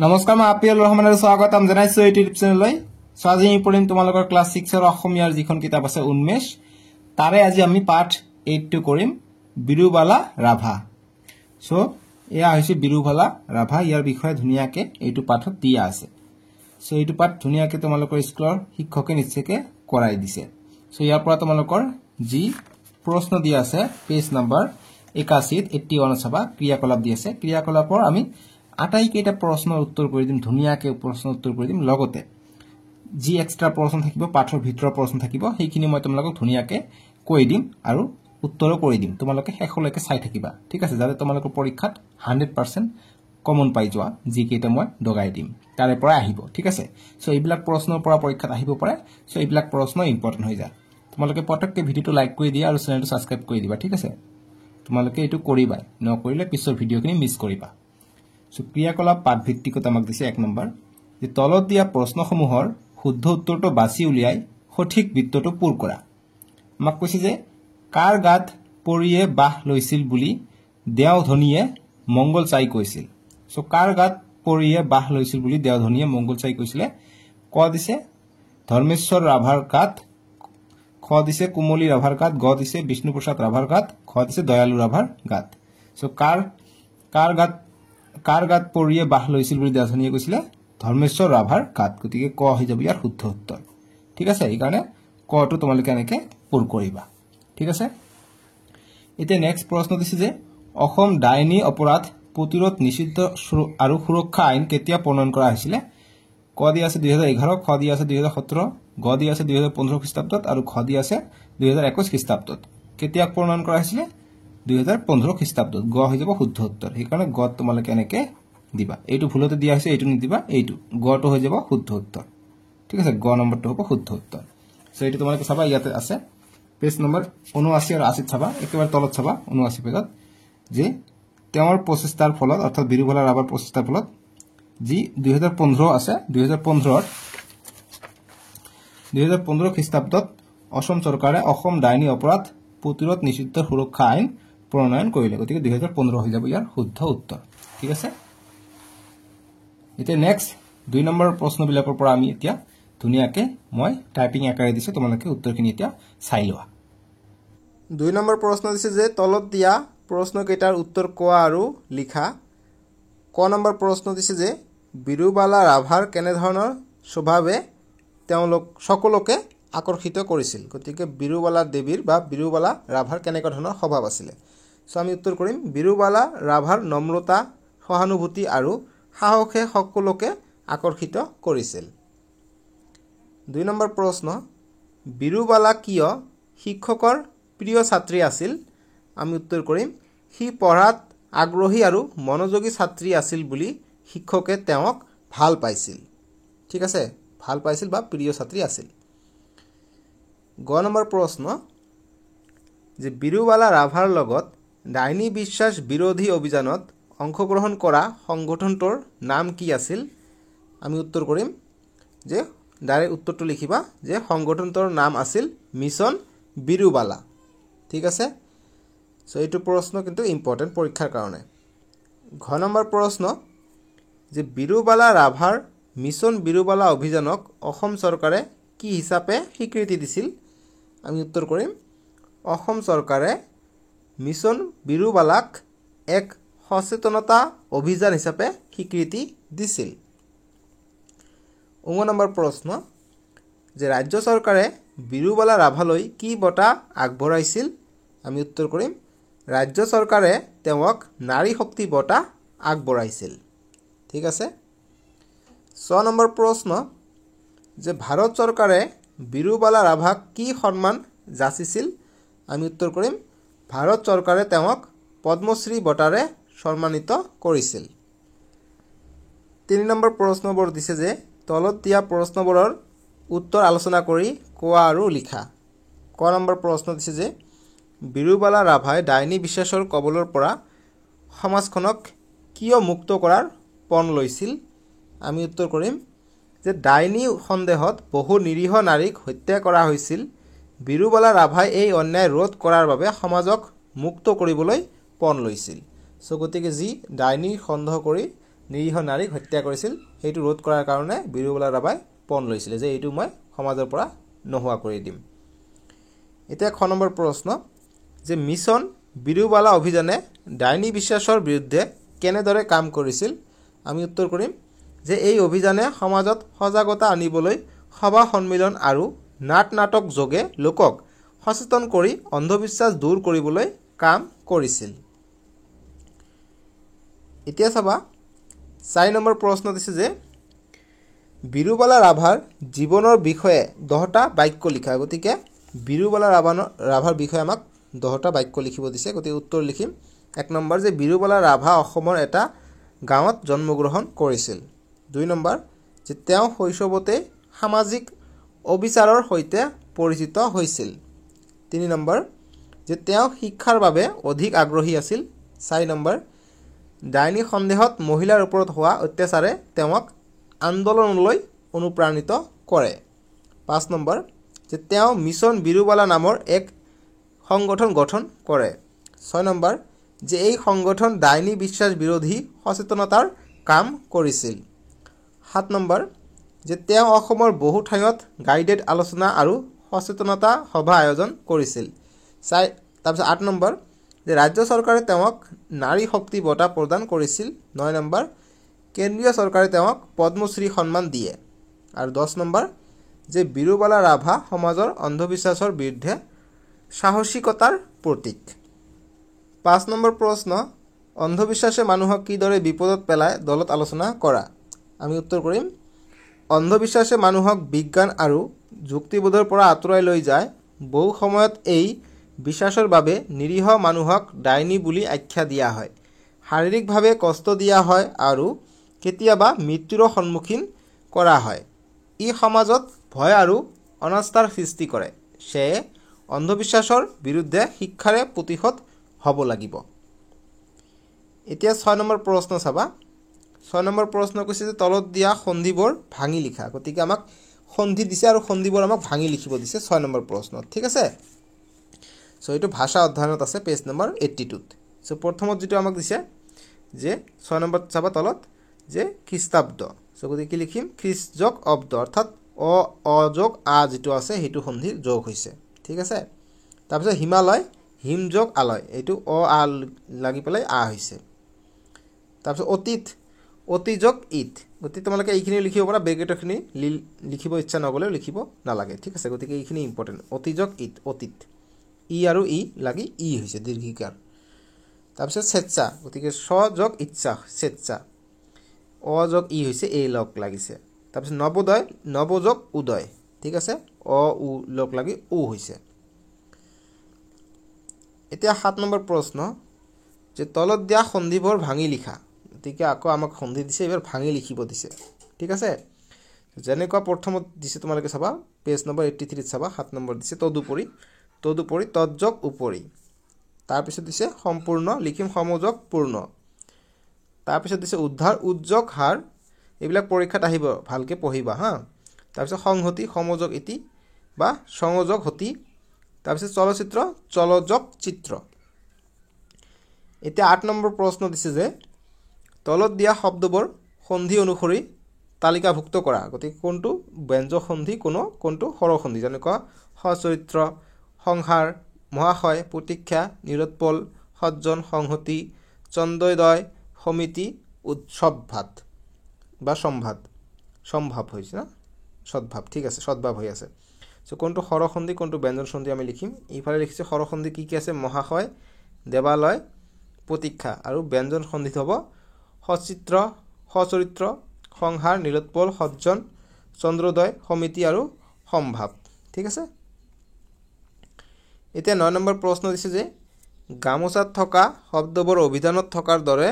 নমস্কাৰ মই আপিল ৰহমানৰ স্বাগতম জনাইছো এই ইউটিউব চেনেললৈ সো আজি আমি পঢ়িম তোমালোকৰ ক্লাছ 6 ৰ অসমীয়াৰ যিখন কিতাপ আছে উন্মেষ তাৰে আজি আমি পাঠ 8 টো কৰিম বিৰুবালা ৰাভা সো এয়া হৈছে বিৰুবালা ৰাভা ইয়াৰ বিষয়ে ধুনিয়াকে এইটো পাঠত দিয়া আছে সো এইটো পাঠ ধুনিয়াকে তোমালোকৰ স্কুলৰ শিক্ষকে নিশ্চয়কে কৰাই দিছে সো ইয়াৰ পৰা তোমালোকৰ যি প্ৰশ্ন দিয়া আছে পেজ নম্বৰ 81 81 চাবা ক্ৰিয়াকলাপ দি আছে ক্ৰিয়াকলাপৰ আমি আটাই কেইটা প্ৰশ্নৰ উত্তৰ কৰি দিম ধুনিয়াকে প্ৰশ্ন উত্তৰ কৰি দিম লগতে যি এক্সট্ৰা প্ৰশ্ন থাকিব পাঠৰ ভিতৰৰ প্ৰশ্ন থাকিব সেইখিনি মই তোমালোকক ধুনিয়াকে কৈ দিম আৰু উত্তৰো কৰি দিম তোমালোকে শেষলৈকে চাই থাকিবা ঠিক আছে যাতে তোমালোকৰ পৰীক্ষাত 100% কমন পাই যোৱা যি কেইটা মই দগাই দিম তাৰে পৰা আহিব ঠিক আছে সো এইবিলাক প্ৰশ্নৰ পৰা পৰীক্ষাত আহিব পাৰে সো এইবিলাক প্ৰশ্ন ইম্পৰ্টেন্ট হৈ যায় তোমালোকে পটককে ভিডিওটো লাইক কৰি দিয়া আৰু চেনেলটো সাবস্ক্ৰাইব কৰি দিবা ঠিক আছে তোমালোকে এটো কৰিবা নকৰিলে পিছৰ ভিডিওখিনি মিছ কৰিবা সো ক্ৰিয়াকলাপ পাঠ ভিত্তিকত আমাক দিছে 1 নম্বৰ যে তলত দিয়া প্ৰশ্নসমূহৰ শুদ্ধ উত্তৰটো বাছি উলিয়াই সঠিক বৃত্তটো পূৰ কৰা আমাক কৈছে যে কাৰ গাত পৰিয়ে বাহ লৈছিল বুলি দেওধনীয়ে মংগল চাই কৈছিল সো কাৰ গাত পৰিয়ে বাহ লৈছিল বুলি দেওধনীয়ে মংগল চাই কৈছিলে ক দিছে ধৰ্মেশ্বৰ ৰাভাৰ গাত খ দিছে কুমলী ৰাভাৰ গাত গ দিছে বিষ্ণুপ্ৰসাদ ৰাভাৰ গাত খ দিছে দয়ালু ৰাভাৰ গাত সো কাৰ গাত পৰিয়ে বাহ লৈছিল বুলি দেওধনীয়ে কৈছিলে ধৰ্মেশ্বৰ ৰাভাৰ গাত গতিকে ক হৈ যাব ইয়াৰ শুদ্ধ উত্তৰ ঠিক আছে এই কাৰণে কটো তোমালোকে এনেকে পূৰ কৰিবা ঠিক আছে এতিয়া নেক্সট প্ৰশ্ন দিছে যে অসম ডাইনী অপৰাধ প্ৰতিৰোধ নিষিদ্ধ আৰু সুৰক্ষা আইন কেতিয়া প্ৰণয়ন কৰা হৈছিল ক দি আছে 2011 খ দি আছে 2017 গ দি আছে 2015 খ্ৰীষ্টাব্দত আৰু খ দি আছে 2021 খ্ৰীষ্টাব্দত কেতিয়া প্ৰণয়ন কৰা হৈছিল 2015 খ্ৰীষ্টাব্দত গ হৈ যাব শুদ্ধ উত্তৰ এই কাৰণে গ তোমালোকে এনেকে দিবা এইটো ভুলতে দিয়া হৈছে এইটো নিদিবা এইটো গটো হৈ যাব শুদ্ধ উত্তৰ ঠিক আছে গ নম্বৰটো হ'ব শুদ্ধ উত্তৰ সো এইটো তোমালোকে চাবা ইয়াতে আছে পেজ নম্বৰ 79 আৰু 80 চাবা একেবাৰে তলত চাবা 79 পেজত যে তেওঁৰ প্ৰচেষ্টাৰ ফলত অৰ্থাৎ বিৰুবালা ৰাভাৰ প্ৰচেষ্টাৰ ফলত যি 2015 আছে 2015 খ্ৰীষ্টাব্দত অসম চৰকাৰে অসম ডাইনী অপৰাধ প্ৰতিৰোধ নিষিদ্ধ সুৰক্ষা আইন প্ৰণয়ন কৰিলে গতিকে 2015 হৈ যাব ইয়াৰ শুদ্ধ উত্তৰ ঠিক আছে এতিয়া নেক্সট 2 নম্বৰ প্ৰশ্নবিলাকৰ পৰা আমি এতিয়া ধুনিয়াকে মই টাইপিং আকাৰে দিছো তোমালোকে উত্তৰখিনি এতিয়া চাই লোৱা 2 নম্বৰ প্ৰশ্ন দিছে যে তলত দিয়া প্ৰশ্ন কেইটাৰ উত্তৰ কোৱা আৰু লিখা ক নম্বৰ প্ৰশ্ন দিছে যে বিৰুবালা ৰাভাৰ কেনে ধৰণৰ স্বভাৱে তেওঁলোক সকলোকে আকৰ্ষিত কৰিছিল গতিকে বিৰুবালা দেৱীৰ বা বিৰুবালা ৰাভাৰ কেনেকুৱা ধৰণৰ স্বভাৱ আছিল সো আমি উত্তৰ কৰিম বিৰুবালা ৰাভাৰ নম্ৰতা সহানুভূতি আৰু সাহসে সকলোকে আকৰ্ষিত কৰিছিল 2 নম্বৰ প্ৰশ্ন বিৰুবালা কিয় শিক্ষকৰ প্ৰিয় ছাত্ৰী আছিল আমি উত্তৰ কৰিম হি পঢ়াত আগ্ৰহী আৰু মনোযোগী ছাত্ৰী আছিল বুলি শিক্ষকে তেওঁক ভাল পাইছিল ঠিক আছে ভাল পাইছিল বা প্ৰিয় ছাত্ৰী আছিল গ নম্বৰ প্ৰশ্ন যে বিৰুবালা ৰাভাৰ লগত ডাইনী বিশ্বাস বিৰোধী অভিযানত অংশগ্ৰহণ কৰা সংগঠনটোৰ নাম কি আছিল আমি উত্তৰ কৰিম যে ডাইৰেক্ট উত্তৰটো লিখিবা যে সংগঠনটোৰ নাম আছিল মিছন বিৰুবালা ঠিক আছে সো এইটো প্ৰশ্ন কিন্তু ইম্পৰ্টেন্ট পৰীক্ষাৰ কাৰণে ঘ নম্বৰ প্ৰশ্ন যে বিৰুবালা ৰাভাৰ মিছন বিৰুবালা অভিযানক অসম চৰকাৰে কি হিচাপে স্বীকৃতি দিছিল আমি উত্তৰ কৰিম অসম চৰকাৰে মিছন বিৰুবালাক এক সচেতনতা অভিযান হিচাপে স্বীকৃতি দিছিল 9 নম্বৰ প্ৰশ্ন যে ৰাজ্য চৰকাৰে বিৰুবালা ৰাভালৈ কি বঁটা আগবঢ়াইছিল আমি উত্তৰ কৰিম ৰাজ্য চৰকাৰে তেওঁক নাৰী শক্তি বঁটা আগবঢ়াইছিল ঠিক আছে 6 নম্বৰ প্ৰশ্ন যে ভাৰত চৰকাৰে বিৰুবালা ৰাভাক কি সন্মান যাচিছিল আমি উত্তৰ কৰিম ভাৰত চৰকাৰে তেওঁক পদ্মশ্ৰী বঁটাৰে সন্মানিত কৰিছিল 3 নম্বৰ প্ৰশ্নবোৰ দিছে যে তলত দিয়া প্ৰশ্নবোৰৰ উত্তৰ আলোচনা কৰি কোৱা আৰু লিখা ক নম্বৰ প্ৰশ্ন দিছে যে বিৰুবালা ৰাভাই ডাইনী বিশ্বাসৰ কবলৰ পৰা সমাজখনক কিয় মুক্ত কৰাৰ পণ লৈছিল আমি উত্তৰ কৰিম যে ডাইনী সন্দেহত বহু নিৰীহ নাৰীক হত্যা কৰা হৈছিল বিৰুবালা ৰাভাই এই অন্যায় ৰোধ কৰাৰ বাবে সমাজক মুক্ত কৰিবলৈ পণ লৈছিল সো গতিকে যি ডাইনী সন্দেহ কৰি নিৰীহ নাৰীক হত্যা কৰিছিল সেইটো ৰোধ কৰাৰ কাৰণে বিৰুবালা ৰাভাই পণ লৈছিলে যে এইটো মই সমাজৰ পৰা নোহোৱা কৰি দিম। এতিয়া খ নম্বৰ প্ৰশ্ন যে মিছন বিৰুবালা অভিযানে ডাইনী বিশ্বাসৰ বিৰুদ্ধে কেনেদৰে কাম কৰিছিল। আমি উত্তৰ কৰিম যে এই অভিযানে সমাজত সজাগতা আনিবলৈ সভা সন্মিলন আৰু নাটক যোগে লোকক সচেতন কৰি অন্ধবিশ্বাস দূৰ কৰিবলৈ কাম কৰিছিল। এতিয়া চাবা 4 নম্বৰ প্ৰশ্ন দিছে যে বিৰুবালা ৰাভাৰ জীৱনৰ বিষয়ে 10টা বাক্য লিখা। গতিকে বিৰুবালা ৰাভাৰ বিষয়ে আমাক 10টা বাক্য লিখিব দিছে। গতিকে উত্তৰ লিখিম 1 নম্বৰ যে বিৰুবালা ৰাভা অসমৰ এটা গাঁৱত জন্মগ্ৰহণ কৰিছিল। 2 নম্বৰ যে তেওঁ শৈশৱতে সামাজিক অবিচাৰৰ সৈতে পৰিচিত হৈছিল। 3 নম্বৰ যে তেওঁ শিক্ষাৰ বাবে অধিক আগ্ৰহী আছিল। 4 নম্বৰ ডাইনী সন্দেহত মহিলাৰ ওপৰত হোৱা অত্যাচাৰে তেওঁক আন্দোলনলৈ অনুপ্ৰাণিত কৰে। 5 নম্বৰ যে তেওঁ মিছন বিৰুবালা নামৰ এক সংগঠন গঠন কৰে। 6 নম্বৰ যে এই সংগঠন ডাইনী বিশ্বাস বিৰোধী সচেতনতাৰ কাম কৰিছিল। 7 নম্বৰ যে তেওঁ অসমৰ বহু ঠাইত গাইডেড আলোচনা আৰু সচেতনতা সভা আয়োজন কৰিছিল। তাৰপিছত 8 নম্বৰ যে ৰাজ্য চৰকাৰে তেওঁক নাৰী শক্তি বঁটা প্ৰদান কৰিছিল। 9 নম্বৰ কেন্দ্ৰীয় চৰকাৰে তেওঁক পদ্মশ্ৰী সন্মান দিয়ে। আৰু 10 নম্বৰ যে বিৰুবালা ৰাভা সমাজৰ অন্ধবিশ্বাসৰ বিৰুদ্ধে সাহসিকতাৰ প্ৰতীক। 5 নম্বৰ প্ৰশ্ন অন্ধবিশ্বাসে মানুহক কিদৰে বিপদত পেলায় দলত আলোচনা কৰা। আমি উত্তৰ কৰিম অন্ধবিশ্বাসে মানুহক বিজ্ঞান আৰু যুক্তিবোধৰ পৰা আঁতৰাই লৈ যায়। বহু সময়ত এই বিশ্বাসৰ বাবে নিৰীহ মানুহক ডাইনী বুলি আখ্যা দিয়া হয়, শাৰীৰিকভাৱে কষ্ট দিয়া হয় আৰু কেতিয়াবা মৃত্যুৰো সন্মুখীন কৰা হয়। ই সমাজত ভয় আৰু অনাস্থাৰ সৃষ্টি কৰে। সেয়ে অন্ধবিশ্বাসৰ বিৰুদ্ধে শিক্ষাৰে প্ৰতিহত হ'ব লাগিব। এতিয়া 6 নম্বৰ প্ৰশ্ন চাবা। 6 নম্বৰ প্ৰশ্ন কৈছে যে তলত দিয়া সন্ধিবোৰ ভাঙি লিখা। গতিকে আমাক সন্ধি দিছে আৰু সন্ধিবোৰ আমাক ভাঙি লিখিব দিছে 6 নম্বৰ প্ৰশ্নত। ঠিক আছে। এইটো ভাষা অধ্যয়নত আছে পেজ নম্বৰ 82ত। প্ৰথমত যিটো আমাক দিছে যে 6 নম্বৰত চাবা তলত যে খ্ৰীষ্টাব্দ। গতিকে কি লিখিম খ্ৰীষ্ট যোগ অব্দ অৰ্থাৎ অ যোগ আ যিটো আছে সেইটো সন্ধিৰ যোগ হৈছে। ঠিক আছে। তাৰপিছত হিমালয় হিম যোগ আলয় এইটো অ আ লাগি পেলাই আ হৈছে। তাৰপিছত অতীত অতি যোগ ইত। গতিকে তোমালোকে এইখিনি লিখিব পাৰা, ব্ৰেকেটৰখিনি লিখিব ইচ্ছা নগ'লেও লিখিব নালাগে। ঠিক আছে। গতিকে এইখিনি ইম্পৰ্টেণ্ট অতি যোগ ইত অতীত ই আৰু ই লাগি ই হৈছে দীৰ্ঘিকাৰ। তাৰপিছত স্বেচ্ছা গতিকে স্ব যোগ ইচ্ছা স্বেচ্ছা অ যোগ ই হৈছে এই লগ লাগিছে। তাৰপিছত নৱোদয় নৱ যোগ উদয়। ঠিক আছে। অ উ লগ লাগি উ হৈছে। এতিয়া 7 নম্বৰ প্ৰশ্ন যে তলত দিয়া সন্ধিবোৰ ভাঙি লিখা। গতিকে আকৌ আমাক সন্ধি দিছে, এইবাৰ ভাঙি লিখিব দিছে। ঠিক আছে। যেনেকুৱা প্ৰথমত দিছে তোমালোকে চাবা পেজ নম্বৰ 83ত চাবা 7 নম্বৰ দিছে তদুপৰি তদুপৰি তৎযোগ উপৰি। তাৰপিছত দিছে সম্পূৰ্ণ লিখিম সমযোগ পূৰ্ণ। তাৰপিছত দিছে উদ্ধাৰ উদ্যোগ হাৰ। এইবিলাক পৰীক্ষাত আহিব, ভালকৈ পঢ়িবা হা। তাৰপিছত সংহতি সমযোগ ইতি বা সংযোগ হতি। তাৰপিছত চলচ্চিত্ৰ চলযোগ চিত্ৰ। এতিয়া 8 নম্বৰ প্ৰশ্ন দিছে যে তলত দিয়া শব্দবোৰ সন্ধি অনুসৰি তালিকাভুক্ত কৰা। গতিকে কোনটো ব্যঞ্জক সন্ধি কোনটো সৰসন্ধি। যেনেকুৱা সচৰিত্ৰ সংসাৰ মহাশয় প্ৰতীক্ষা নিৰোৎপল সজ্জন সংহতি চন্দ্ৰোদয় সমিতি উৎসৱভাত বা সম্ভাৱ হৈছে না সদ্ভাৱ। ঠিক আছে। সদ্ভাৱ হৈ আছে। কোনটো সৰসন্ধি কোনটো ব্যঞ্জন সন্ধি আমি লিখিম। এইফালে লিখিছে সৰসন্ধি কি কি আছে মহাশয় দেৱালয় প্ৰতীক্ষা আৰু ব্যঞ্জন সন্ধিত হ'ব সচৰিত্ৰ সংসাৰ নিৰোৎপল সজ্জন চন্দ্ৰোদয় সমিতি আৰু সম্ভাৱ। ঠিক আছে। এতিয়া 9 নম্বৰ প্ৰশ্ন দিছে যে গামোচাত থকা শব্দবোৰ অভিধানত থকাৰ দৰে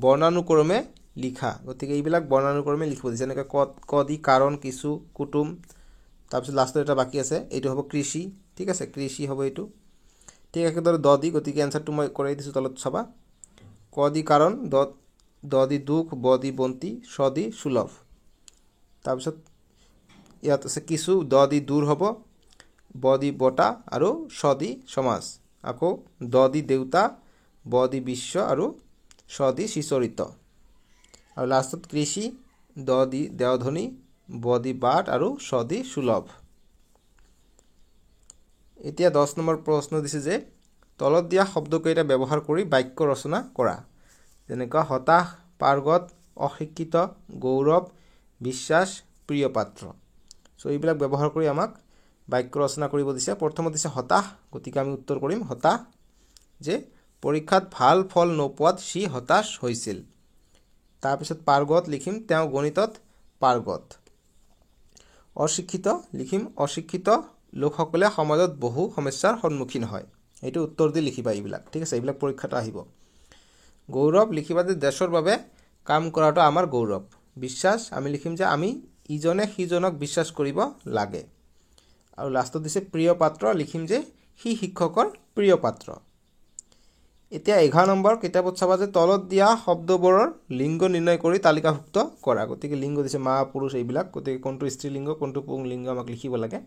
বৰ্ণানুক্ৰমে লিখা। গতিকে এইবিলাক বৰ্ণানুক্ৰমে লিখিব দিছে। যেনেকৈ কদি কাৰণ কিছু কুটুম। তাৰপিছত লাষ্টত এটা বাকী আছে এইটো হ'ব কৃষি। ঠিক আছে। কৃষি হ'ব এইটো। ঠিক একেদৰে দ দি। গতিকে এনচাৰটো মই কৰাই দিছোঁ তলত চাবা কদি কাৰণ দ দি দুখ ব দি বন্তি স দি সুলভ। তাৰপিছত ইয়াত আছে কিছু দ দি দূৰ হ'ব ব দি বটা আৰু স দি সমাজ। আকৌ দ দি দেউতা ব দি বিশ্ব আৰু স দি সিঁচৰিত। আৰু লাষ্টত কৃষি, দ দি দেওধনী, ব দি বাট আৰু স দি সুলভ। এতিয়া 10 নম্বৰ প্ৰশ্ন দিছে যে তলত দিয়া শব্দকেইটা ব্যৱহাৰ কৰি বাক্য ৰচনা কৰা। যেনেকুৱা হতাশ, পাৰ্গত, অশিক্ষিত, গৌৰৱ, বিশ্বাস, প্ৰিয় পাত্ৰ। সো এইবিলাক ব্যৱহাৰ কৰি আমাক বাক্য ৰচনা কৰিব দিছে। প্ৰথমত দিছে হতাশ, গতিকে আমি উত্তৰ কৰিম হতাশ, যে পৰীক্ষাত ভাল ফল নোপোৱাত সি হতাশ হৈছিল। তাৰপিছত পাৰ্গত লিখিম তেওঁ গণিতত পাৰ্গত। অশিক্ষিত লিখিম অশিক্ষিত লোকসকলে সমাজত বহু সমস্যাৰ সন্মুখীন হয়। এইটো উত্তৰ দি লিখিবা এইবিলাক, ঠিক আছে, এইবিলাক পৰীক্ষাত আহিব। গৌৰৱ লিখিবা যে দেশৰ বাবে কাম কৰাটো আমাৰ গৌৰৱ। বিশ্বাস আমি লিখিম যে আমি ইজনে সিজনক বিশ্বাস কৰিব লাগে। আৰু লাষ্টত দিছে প্ৰিয় পাত্ৰ, লিখিম যে সি শিক্ষকৰ প্ৰিয় পাত্ৰ। এতিয়া 11 নম্বৰ কিতাপত চাবা যে তলত দিয়া শব্দবোৰৰ লিংগ নিৰ্ণয় কৰি তালিকাভুক্ত কৰা। গতিকে লিংগ দিছে মা, পুৰুষ এইবিলাক, গতিকে কোনটো স্ত্ৰীলিংগ কোনটো পুংলিংগ আমাক লিখিব লাগে।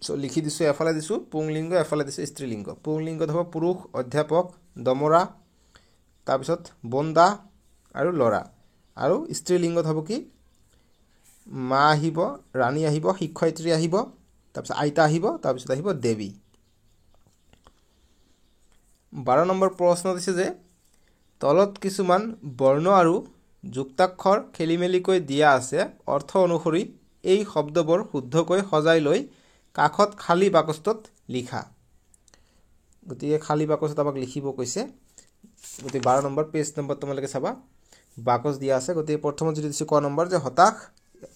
সো লিখি দিছোঁ, এফালে দিছোঁ পুংলিংগ, এফালে দিছোঁ স্ত্ৰীলিংগ। পুংলিংগত হ'ব পুৰুষ, অধ্যাপক, দমৰা, তাৰপিছত বন্দা আৰু ল'ৰা। আৰু স্ত্ৰীলিংগত হ'ব কি মা আহিব, ৰাণী আহিব, শিক্ষয়িত্ৰী আহিব, তাৰপিছত আইতা আহিব, তাৰপিছত আহিব দেৱী। 12 নম্বৰ প্ৰশ্ন দিছে যে তলত কিছুমান বৰ্ণ আৰু যুক্তাক্ষৰ খেলিমেলিকৈ দিয়া আছে, অৰ্থ অনুসৰি এই শব্দবোৰ শুদ্ধকৈ সজাই লৈ কাষত খালী বাকচটোত লিখা। গতিকে খালী বাকচত আমাক লিখিব কৈছে। গতিকে 12 নম্বৰ পেজ নম্বৰ তোমালোকে চাবা, বাকচ দিয়া আছে। গতিকে প্ৰথমত যদি দিছে ক নম্বৰ যে হতাশ,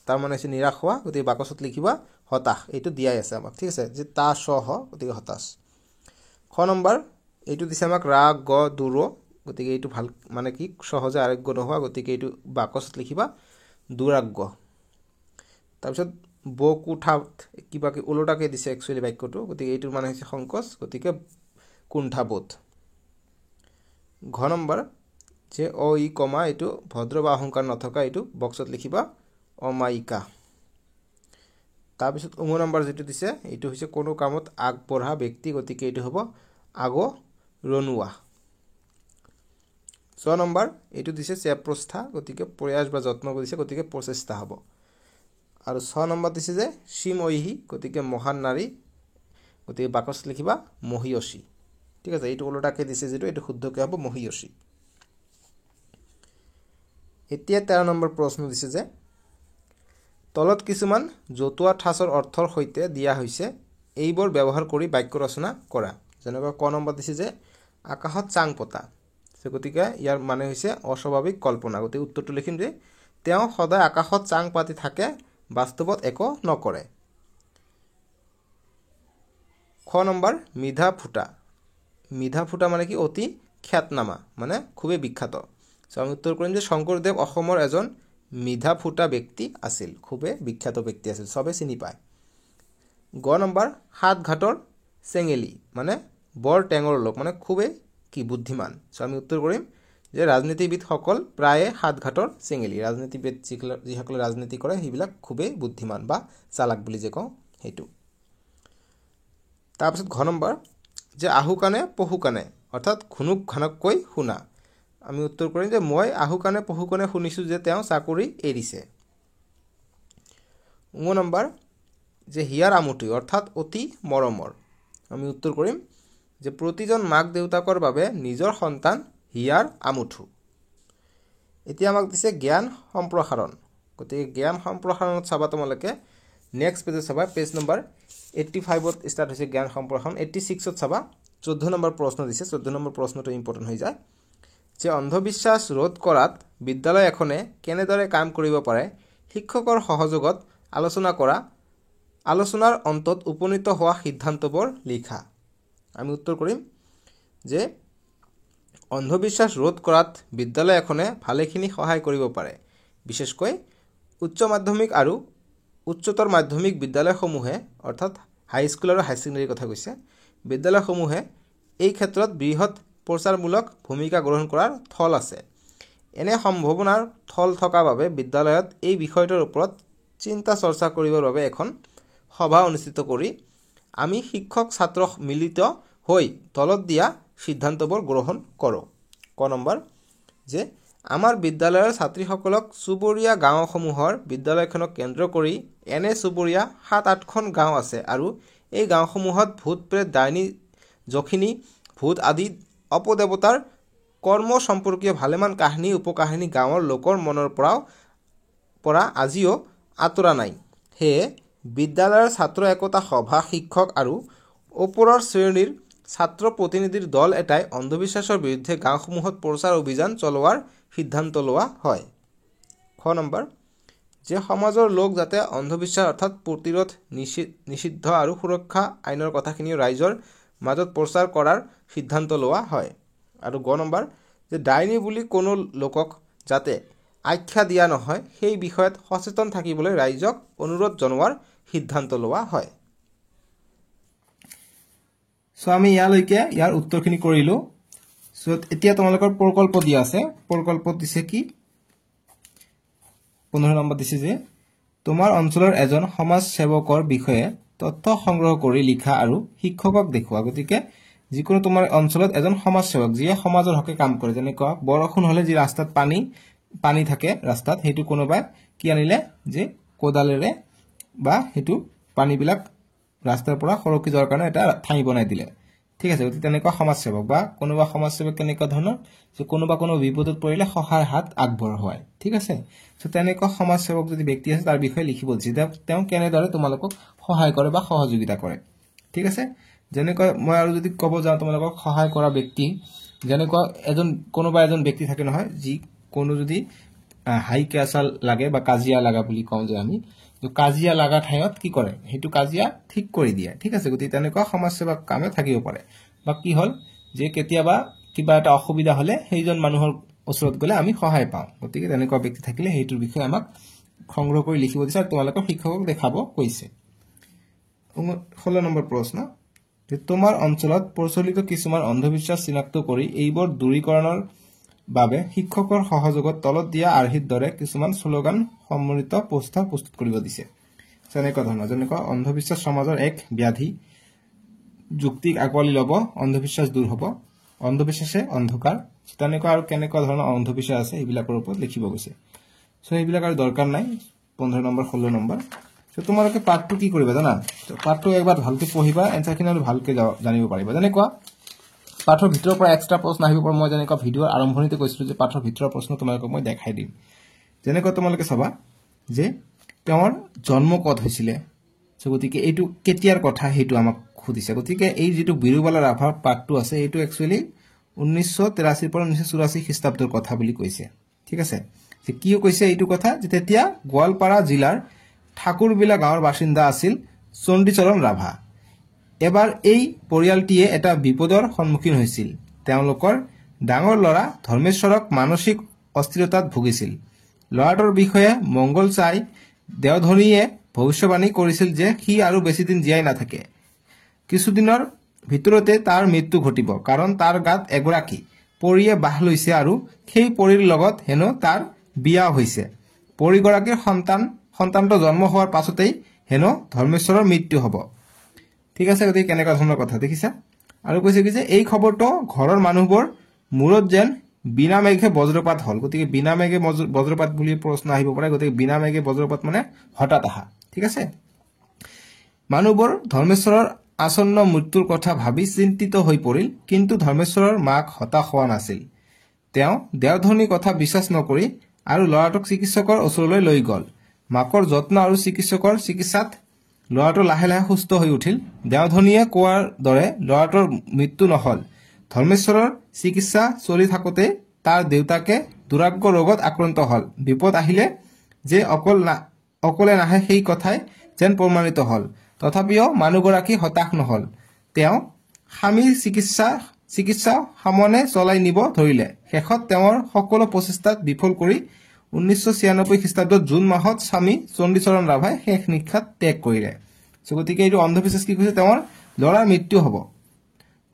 তাৰ মানে হৈছে নিৰাশ হোৱা, গতিকে বাকচত লিখিবা হতাশ, এইটো দিয়াই আছে আমাক, ঠিক আছে, যে তা স হ, গতিকে হতাশ। খ নম্বৰ এইটো দিছে আমাক ৰাগ গ দুৰ, গতিকে এইটো ভাল মানে কি সহজে আৰোগ্য নোহোৱা, গতিকে এইটো বাকচত লিখিবা দুৰাগ্য। তাৰপিছত বকুঠাত কিবা কি ওলোটাকৈ দিছে একচুৱেলি বাক্যটো, গতিকে এইটোৰ মানে হৈছে সংকোচ, গতিকে কুণ্ঠাবোধ। ঘ নম্বৰ যে অ ই কমা, এইটো ভদ্ৰ বা অহংকাৰ নথকা, এইটো বক্সত লিখিবা অমায়িকা। তাৰপিছত উম নম্বৰ যিটো দিছে এইটো হৈছে কোনো কামত আগবঢ়া ব্যক্তি, গতিকে এইটো হ'ব আগৰণুৱা। 6 নম্বৰ এইটো দিছে চেপ্ৰস্থা, গতিকে প্ৰয়াস বা যত্ন দিছে, গতিকে প্ৰচেষ্টা হ'ব। আৰু 6 নম্বৰ দিছে যে সীমৈহী, গতিকে মহান নাৰী, গতিকে বাকচ লিখিবা মহীয়সী, ঠিক আছে। এইটো ওলোটাকৈ দিছে যিটো, এইটো শুদ্ধকৈ হ'ব মহীয়সী। এতিয়া 13 নম্বৰ প্ৰশ্ন দিছে যে তলত কিছুমান জতুৱা ঠাঁচৰ অৰ্থৰ সৈতে দিয়া হৈছে, এইবোৰ ব্যৱহাৰ কৰি বাক্য ৰচনা কৰা। যেনেকৈ ক নম্বৰ দিছে যে আকাশত চাং পতা, গতিকে ইয়াৰ মানে হৈছে অস্বাভাৱিক কল্পনা, গতিকে উত্তৰটো লিখিম যে তেওঁ সদায় আকাশত চাং পাতি থাকে, বাস্তৱত একো নকৰে। খ নম্বৰ মিধা ফুটা, মিধা ফুটা মানে কি অতি খ্যাতনামা, মানে খুবেই বিখ্যাত। আমি উত্তৰ কৰিম যে শংকৰদেৱ অসমৰ এজন মিধা ফুটা ব্যক্তি আছিল, খুবেই বিখ্যাত ব্যক্তি আছিল, চবে চিনি পায়। গ নম্বৰ সাত ঘাটৰ চেঙেলী, মানে বৰ টেঙৰ লোক, মানে খুবেই কি বুদ্ধিমান। আমি উত্তৰ কৰিম যে ৰাজনীতিবিদসকল প্ৰায়ে সাত ঘাটৰ চেঙেলী, ৰাজনীতিবিদ যিসকলে ৰাজনীতি কৰে সেইবিলাক খুবেই বুদ্ধিমান বা চালাক বুলি যে কওঁ সেইটো। তাৰপিছত ঘ নম্বৰ যে আহু কাণে পহু কাণে, অৰ্থাৎ ঘুনুক ঘানককৈ শুনা। আমি উত্তৰ কৰিম যে মই আহু কাণে পহু কাণে শুনিছোঁ যে তেওঁ চাকৰি এৰিছে। ঙ নম্বৰ যে হিয়াৰ আমঠু, অৰ্থাৎ অতি মৰমৰ। আমি উত্তৰ কৰিম যে প্ৰতিজন মাক দেউতাকৰ বাবে নিজৰ সন্তান হিয়াৰ আমঠু। এতিয়া আমাক দিছে জ্ঞান সম্প্ৰসাৰণ, গতিকে জ্ঞান সম্প্ৰসাৰণত চাবা তোমালোকে নেক্সট পেজত চাবা, পেজ নম্বৰ 85ত ষ্টাৰ্ট হৈছে জ্ঞান সম্প্ৰসাৰণ। 86ত চাবা 14 নম্বৰ প্ৰশ্ন দিছে, 14 নম্বৰ প্ৰশ্নটো ইম্পৰ্টেণ্ট হৈ যায় যে অন্ধবিশ্বাস ৰোধ কৰাত বিদ্যালয় এখনে কেনেদৰে কাম কৰিব পাৰে, শিক্ষকৰ সহযোগত আলোচনা কৰা, আলোচনাৰ অন্তত উপনীত হোৱা সিদ্ধান্তবোৰ লিখা। আমি উত্তৰ কৰিম যে অন্ধবিশ্বাস ৰোধ কৰাত বিদ্যালয় এখনে ভালেখিনি সহায় কৰিব পাৰে, বিশেষকৈ উচ্চ মাধ্যমিক আৰু উচ্চতৰ মাধ্যমিক বিদ্যালয়সমূহে, অৰ্থাৎ হাইস্কুল আৰু হাই ছেকেণ্ডেৰীৰ কথা কৈছে, বিদ্যালয়সমূহে এই ক্ষেত্ৰত বৃহৎ প্ৰচাৰমূলক ভূমিকা গ্ৰহণ কৰাৰ থল আছে। এনে সম্ভাৱনাৰ থল থকা বাবে বিদ্যালয়ত এই বিষয়টোৰ ওপৰত চিন্তা চৰ্চা কৰিবৰ বাবে এখন সভা অনুষ্ঠিত কৰি আমি শিক্ষক ছাত্ৰ মিলিত হৈ তলত দিয়া সিদ্ধান্তবোৰ গ্ৰহণ কৰোঁ। ক নম্বৰ যে আমাৰ বিদ্যালয়ৰ ছাত্ৰীসকলক চুবুৰীয়া গাঁওসমূহৰ বিদ্যালয়খনক কেন্দ্ৰ কৰি এনে চুবুৰীয়া ৭-৮খন গাঁও আছে আৰু এই গাঁওসমূহত ভূত প্ৰেত ডাইনী যখিনী ভূত আদি অপদেৱতাৰ কৰ্ম সম্পৰ্কীয় ভালেমান কাহিনী উপকাহিনী গাঁৱৰ লোকৰ মনৰ পৰা আজিও আঁতৰা নাই। সেয়ে বিদ্যালয়ৰ ছাত্ৰ একতা সভা শিক্ষক আৰু ওপৰৰ শ্ৰেণীৰ ছাত্ৰ প্ৰতিনিধিৰ দল এটাই অন্ধবিশ্বাসৰ বিৰুদ্ধে গাঁওসমূহত প্ৰচাৰ অভিযান চলোৱাৰ সিদ্ধান্ত লোৱা হয়। খ নম্বৰ, যে সমাজৰ লোক যাতে অন্ধবিশ্বাস অৰ্থাৎ প্ৰতিৰোধ নিষিদ্ধ আৰু সুৰক্ষা আইনৰ কথাখিনি ৰাইজৰ মাজত প্ৰচাৰ কৰাৰ সিদ্ধান্ত লোৱা হয়। আৰু গ নম্বৰ, যে ডাইনী বুলি কোনো লোকক যাতে আখ্যা দিয়া নহয় সেই বিষয়ত সচেতন থাকিবলৈ ৰাইজক অনুৰোধ জনোৱাৰ সিদ্ধান্ত লোৱা হয়। আমি ইয়ালৈকে ইয়াৰ উত্তৰখিনি কৰিলোঁ। এতিয়া তোমালোকৰ প্ৰকল্প দিয়া আছে। প্ৰকল্পত দিছে কি? 15 নম্বৰ দিছে যে তোমাৰ অঞ্চলৰ এজন সমাজ সেৱকৰ বিষয়ে তথ্য সংগ্ৰহ কৰি লিখা আৰু শিক্ষকক দেখুওৱা। গতিকে যিকোনো তোমাৰ অঞ্চলত এজন সমাজ সেৱক যিয়ে সমাজৰ হকে কাম কৰে, যেনেকুৱা বৰষুণ হলে যি ৰাস্তাত পানী থাকে ৰাস্তাত, সেইটো কোনোবাই কি আনিলে যে কোদালেৰে বা সেইটো পানীবিলাক ৰাস্তাৰ পৰা সৰকি যোৱাৰ কাৰণে এটা ঠাই বনাই দিলে। ঠিক আছে, গতিকে তেনেকুৱা সমাজসেৱক বা কোনোবা সমাজসেৱক কেনেকুৱা ধৰণৰ যে কোনোবা কোনো বিপদত পৰিলে সহায় হাত আগবঢ়োৱায়। ঠিক আছে, তেনেকুৱা সমাজসেৱক যদি ব্যক্তি আছে তাৰ বিষয়ে লিখিব দিছে, তেওঁ কেনেদৰে তোমালোকক সহায় কৰে বা সহযোগিতা কৰে। ঠিক আছে, যেনেকৈ মই আৰু যদি ক'ব যাওঁ তোমালোকক সহায় কৰা ব্যক্তি, যেনেকুৱা কোনোবা এজন ব্যক্তি থাকে নহয়, যি কোনো যদি হাই কেঁচাল লাগে বা কাজিয়া লাগা বুলি কওঁ যে আমি, কাজিয়া লাগা ঠাইত কি কৰে, সেইটো কাজিয়া ঠিক কৰি দিয়ে। ঠিক আছে, গতিকে তেনেকুৱা সমাজসেৱক কামে থাকিব পাৰে। বা কি হ'ল যে কেতিয়াবা কিবা এটা অসুবিধা হলে সেইজন মানুহৰ ওচৰত গ'লে আমি সহায় পাওঁ। গতিকে তেনেকুৱা ব্যক্তি থাকিলে সেইটোৰ বিষয়ে আমাক সংগ্ৰহ কৰি লিখিব দিছে আৰু তোমালোকৰ শিক্ষকক দেখাব কৈছে। 16 নম্বৰ প্ৰশ্ন, যে তোমাৰ অঞ্চলত প্ৰচলিত কিছুমান অন্ধবিশ্বাস চিনাক্ত কৰি এইবোৰ দূৰীকৰণৰ বাবে শিক্ষকৰ সহযোগত তলত দিয়া আৰ্হিৰ দৰে কিছুমান শ্লোগান সম্মিলিত পোষ্টাৰ প্ৰস্তুত কৰিব দিছে। তেনেকুৱা ধৰণৰ, যেনেকুৱা অন্ধবিশ্বাস সমাজৰ এক ব্যাধি, যুক্তিক আঁকোৱালি ল'ব, অন্ধবিশ্বাস দূৰ হ'ব, অন্ধবিশ্বাসে অন্ধকাৰ, তেনেকুৱা আৰু কেনেকুৱা ধৰণৰ অন্ধবিশ্বাস আছে এইবিলাকৰ ওপৰত লিখিব গৈছে। এইবিলাক আৰু দৰকাৰ নাই। 15 নম্বৰ 16 নম্বৰ। তোমালোকে পাঠটো কি কৰিবা জানা, পাঠটো একবাৰ ভালকে পঢ়িবা, এনচাৰখিনি আৰু ভালকে জানিব পাৰিবা। যেনেকুৱা পাঠৰ ভিতৰৰ পৰা এক্সট্ৰা প্ৰশ্ন আহিব পাৰে। মই যেনেকুৱা ভিডিঅ'ৰ আৰম্ভণিতে কৈছিলোঁ যে পাঠৰ ভিতৰৰ প্ৰশ্ন তোমালোকক মই দেখাই দিম। যেনেকুৱা তোমালোকে চাবা যে তেওঁৰ জন্ম ক'ত হৈছিলে, গতিকে এইটো কেতিয়াৰ কথা সেইটো আমাক সুধিছে। গতিকে এই যিটো বিৰুবালা ৰাভাৰ পাঠটো আছে এইটো একচুৱেলি 1983 পৰা 1984 খ্ৰীষ্টাব্দৰ কথা বুলি কৈছে। ঠিক আছে, যে কিয় কৈছে এইটো কথা, যে তেতিয়া গোৱালপাৰা জিলাৰ ঠাকুৰবিলা গাঁৱৰ বাসিন্দা আছিল চণ্ডীচৰণ ৰাভা। এবাৰ এই পৰিয়ালটিয়ে এটা বিপদৰ সন্মুখীন হৈছিল। তেওঁলোকৰ ডাঙৰ ল'ৰা ধৰ্মেশ্বৰক মানসিক অস্থিৰতাত ভুগিছিল। ল'ৰাটোৰ বিষয়ে মংগল চাই দেওধনীয়ে ভৱিষ্যবাণী কৰিছিল যে সি আৰু বেছিদিন জীয়াই নাথাকে। কিছুদিনৰ ভিতৰতে তাৰ মৃত্যু ঘটিব, কাৰণ তাৰ গাত এগৰাকী পৰীয়ে বাহ লৈছে আৰু সেই পৰীৰ লগত হেনো তাৰ বিয়া হৈছে। পৰীগৰাকীৰ সন্তানটো জন্ম হোৱাৰ পাছতেই হেনো ধৰ্মেশ্বৰৰ মৃত্যু হ'ব। ঠিক আছে, গতিকে কেনেকুৱা ধৰণৰ কথা দেখিছা। আৰু কৈছে কি যে এই খবৰটো ঘৰৰ মানুহবোৰ মূৰত যেন বিনা মেঘে বজ্ৰপাত হ'ল। গতিকে বিনা মেঘে বজ্ৰপাত বুলি প্ৰশ্ন আহিব পাৰে। গতিকে বিনা মেঘে বজ্ৰপাত মানে হঠাৎ আহা। ঠিক আছে, মানুহবোৰ ধৰ্মেশ্বৰৰ আসন্ন মৃত্যুৰ কথা ভাবি চিন্তিত হৈ পৰিল, কিন্তু ধৰ্মেশ্বৰৰ মাক হতাশ হোৱা নাছিল। তেওঁ দেওধনীৰ কথা বিশ্বাস নকৰি আৰু ল'ৰাটোক চিকিৎসকৰ ওচৰলৈ লৈ গ'ল। মাকৰ যত্ন আৰু চিকিৎসকৰ চিকিৎসাত ল'ৰাটো লাহে লাহে সুস্থ হৈ উঠিল। দেওধনীয়ে কোৱাৰ দৰে ল'ৰাটোৰ মৃত্যু নহ'ল। ধৰ্মেশ্বৰৰ চিকিৎসা চলি থাকোঁতে তাৰ দেউতাকে দুৰাৰোগ্য ৰোগত আক্ৰান্ত হ'ল। বিপদ আহিলে যে অকলে নাহে সেই কথাই যেন প্ৰমাণিত হ'ল। তথাপিও মানুহগৰাকী হতাশ নহ'ল। তেওঁ স্বামীৰ চিকিৎসা সামনে চলাই নিব ধৰিলে। শেষত তেওঁৰ সকলো প্ৰচেষ্টাত বিফল কৰি 1996 খ্ৰীষ্টাব্দত জুন মাহত স্বামী চণ্ডীচৰণ ৰাভাই শেষ নিশ্বাস ত্যাগ কৰিলে। গতিকে এইটো অন্ধবিশ্বাস কি কৈছে, তেওঁৰ ল'ৰাৰ মৃত্যু হ'ব।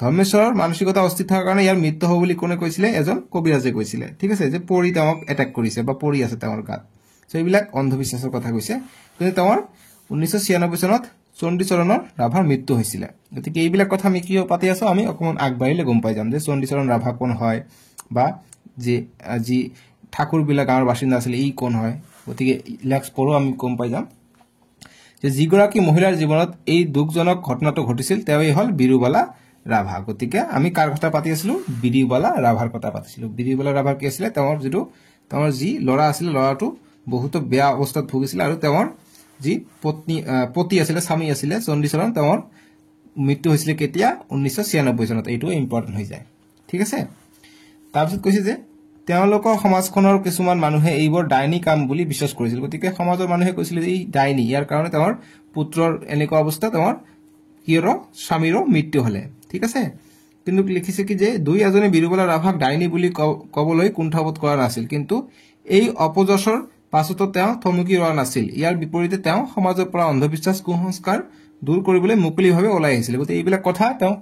ধৰ্মেশ্বৰৰ মানসিকতা অস্থিৰ থকাৰ কাৰণে ইয়াৰ মৃত্যু হ'ব বুলি কোনে কৈছিলে, এজন কবিৰাজে কৈছিলে। ঠিক আছে, যে পৰী তেওঁক এটেক কৰিছে বা পৰী আছে তেওঁৰ গাত। এইবিলাক অন্ধবিশ্বাসৰ কথা কৈছে। কিন্তু তেওঁৰ 1996 চনত চণ্ডীচৰণৰ ৰাভাৰ মৃত্যু হৈছিলে। গতিকে এইবিলাক কথা আমি কিয় পাতি আছো, আমি অকণমান আগবাঢ়িলে গম পাই যাম যে চণ্ডীচৰণ ৰাভা কোন হয়, বা যি ঠাকুৰবিলাক গাঁৱৰ বাসিন্দা আছিল ই কোন হয় গতিকে লেক্স পঢ়ো আমি গম পাই যাম যে যিগৰাকী মহিলাৰ জীৱনত এই দুখজনক ঘটনাটো ঘটিছিল তেওঁই হল বিৰুবালা ৰাভা গতিকে আমি কাৰ কথা পাতি আছিলো বিৰুবালা ৰাভাৰ কথা পাতিছিলো বিৰুবালা ৰাভাৰ কি আছিল তেওঁৰ যি ল'ৰা আছিল ল'ৰাটো বহুত বেয়া অৱস্থাত ভুগিছিল আৰু তেওঁৰ যি পতি আছিল স্বামী আছিল চণ্ডীচৰণ তেওঁৰ মৃত্যু হৈছিল কেতিয়া 1996 চনত এইটো ইম্পৰ্টেন্ট হৈ যায় ঠিক আছে তাৰপিছত কৈছে যে তেওঁলোকৰ সমাজখনৰ কিছুমান মানুহে এইবোৰ ডাইনী কাম বুলি বিশ্বাস কৰিছিল গতিকে সমাজৰ মানুহে কৈছিল যে এই ডাইনী ইয়াৰ কাৰণে তেওঁৰ পুত্ৰৰ এনেকুৱা অৱস্থা তেওঁৰ কিয়ৰ স্বামীৰ মৃত্যু হলে ঠিক আছে কিন্তু লিখিছে কি যে দুই এজনে বিৰুবালা ৰাভাক ডাইনী বুলি কবলৈ কুণ্ঠাবোধ কৰা নাছিল কিন্তু এই অপযশৰ পাছতো তেওঁ থমকি ৰোৱা নাছিল ইয়াৰ বিপৰীতে তেওঁ সমাজৰ পৰা অন্ধবিশ্বাস কুসংস্কাৰ দূৰ কৰিবলৈ মুকলিভাৱে ওলাই আহিছিল গতিকে এইবিলাক কথা তেওঁ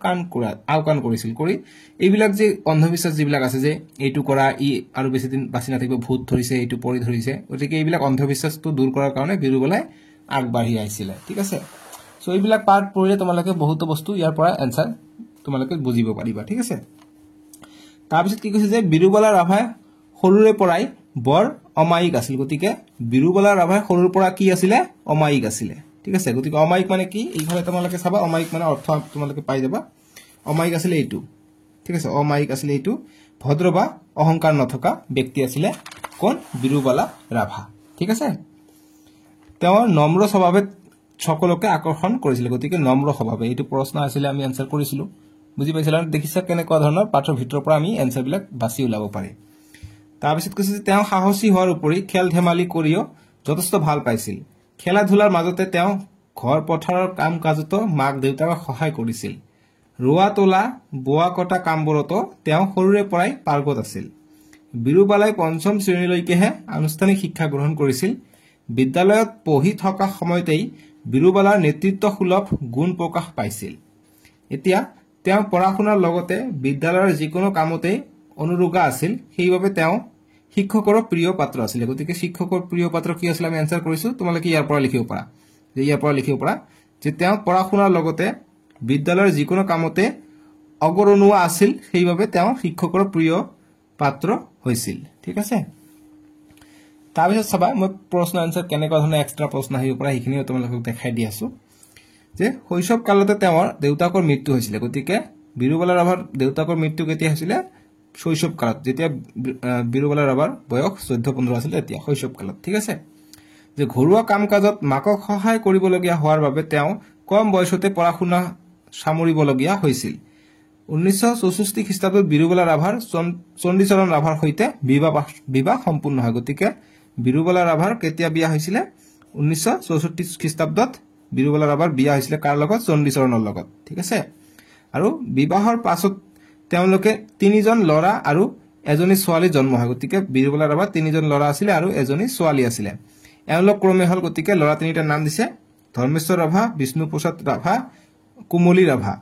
আওকাণ কৰিছিল কৰি এইবিলাক যে অন্ধবিশ্বাস যিবিলাক আছে যে এইটো কৰা ই আৰু বেছি দিন বাছি নাথাকিব ভূত ধৰিছে এইটো পৰি ধৰিছে গতিকে এইবিলাক অন্ধবিশ্বাসটো দূৰ কৰাৰ কাৰণে বিৰুবালাই আগবাঢ়ি আহিছিল ঠিক আছে সো এইবিলাক পাৰ্ট পঢ়িলে তোমালোকে বহুত বস্তু ইয়াৰ পৰা এনসাৰ তোমালোকে বুজিব পাৰিবা ঠিক আছে তাৰপিছত কি কৈছে যে বিৰুবালা ৰাভাই সৰুৰে পৰাই বৰ অমায়িক আছিল গতিকে বিৰুবালা ৰাভাই সৰুৰ পৰা কি আছিল অমায়িক আছিল ঠিক আছে গতিকে অমায়িক মানে কি এইভাবে তোমালোকে চাবা অমায়িক মানে অৰ্থ তোমালোকে পাই যাবা অমায়িক আছিল এইটো ঠিক আছে অমায়িক আছিল এইটো ভদ্ৰ বা অহংকাৰ নথকা ব্যক্তি আছিল কোন বিৰুবালা ৰাভা ঠিক আছে তেওঁ নম্ৰ স্বভাৱে সকলোকে আকৰ্ষণ কৰিছিল গতিকে নম্ৰ স্বভাৱে এইটো প্ৰশ্ন আছিল আমি আনসাৰ কৰিছিলো বুজি পাইছিলা দেখিছা কেনেকুৱা ধৰণৰ পাঠৰ ভিতৰৰ পৰা আমি আনসাৰ বিলাক বাছি উলাব পাৰি তাৰপিছত কৈছে যে তেওঁ সাহসী হোৱাৰ উপৰি খেল ধেমালি কৰিও যথেষ্ট ভাল পাইছিল খেলা ধুলাৰ মাজতে তেওঁ ঘৰ পথাৰৰ কাম কাজতো মাক দেউতাকক সহায় কৰিছিল ৰোৱা তোলা বোৱা কটা কামবোৰতো তেওঁ সৰুৰে পৰাই পাৰ্গত আছিল বিৰুবালাই পঞ্চম শ্ৰেণীলৈকেহে আনুষ্ঠানিক শিক্ষা গ্ৰহণ কৰিছিল বিদ্যালয়ত পঢ়ি থকা সময়তেই বিৰুবালাৰ নেতৃত্ব সুলভ গুণ প্ৰকাশ পাইছিল এতিয়া তেওঁ পঢ়া-শুনাৰ লগতে বিদ্যালয়ৰ যিকোনো কামতে অনুৰোগা আছিল সেইবাবে তেওঁ শিক্ষকৰ প্ৰিয় পাত্ৰ আছিল গতিকে শিক্ষকৰ প্ৰিয় পাত্ৰ কি আছিল আমি আনসাৰ কৰিছো তোমালোকে ইয়াৰ পৰা লিখিব পাৰা যে তেওঁ পঢ়া-শুনাৰ লগতে বিদ্যালয়ৰ যিকোনো কামতে অগ্ৰণুৱা আছিল সেইবাবে তেওঁ শিক্ষকৰ প্ৰিয় পাত্ৰ হৈছিল ঠিক আছে তাৰপিছত চাবা মই প্ৰশ্ন আনসাৰ কেনেকুৱা ধৰণে এক্সট্ৰা প্ৰশ্ন আহিব পৰা এইখিনিও তোমালোকক দেখাই দি আছো যে শৈশৱ কালতে তেওঁৰ দেউতাকৰ মৃত্যু হৈছিল গতিকে বিৰুবালা ৰাভাৰ দেউতাকৰ মৃত্যু কেতিয়া হৈছিল শৈশৱ কালত যেতিয়া বিৰুবালা ৰাভাৰ বয়স 14-15 আছিল তেতিয়া শৈশৱ কালত ঠিক আছে যে ঘৰুৱা কাম কাজত মাকক সহায় কৰিবলগীয়া হোৱাৰ বাবে তেওঁ কম বয়সতে পঢ়া-শুনা সামৰিবলগীয়া হৈছিল 1964 খ্ৰীষ্টাব্দত বিৰুবালা ৰাভাৰ চণ্ডীচৰণ ৰাভাৰ সৈতে বিবাহ সম্পূৰ্ণ হয় গতিকে বিৰুবালা ৰাভাৰ কেতিয়া বিয়া হৈছিল 1964 খ্ৰীষ্টাব্দত বিৰুবালা ৰাভাৰ বিয়া হৈছিল কাৰ লগত চণ্ডীচৰণৰ লগত ঠিক আছে আৰু বিবাহৰ পাছত তেওঁলোকে তিনিজন ল'ৰা আৰু এজনী ছোৱালী জন্ম হয় গতিকে বিৰুবালা ৰাভাৰ তিনিজন ল'ৰা আছিল আৰু এজনী ছোৱালী আছিল এওঁলোক ক্ৰমে হল গতিকে ল'ৰা তিনিটাৰ নাম দিছে ধৰ্মেশ্বৰ ৰাভা বিষ্ণুপ্ৰসাদ ৰাভা কুমলী ৰাভা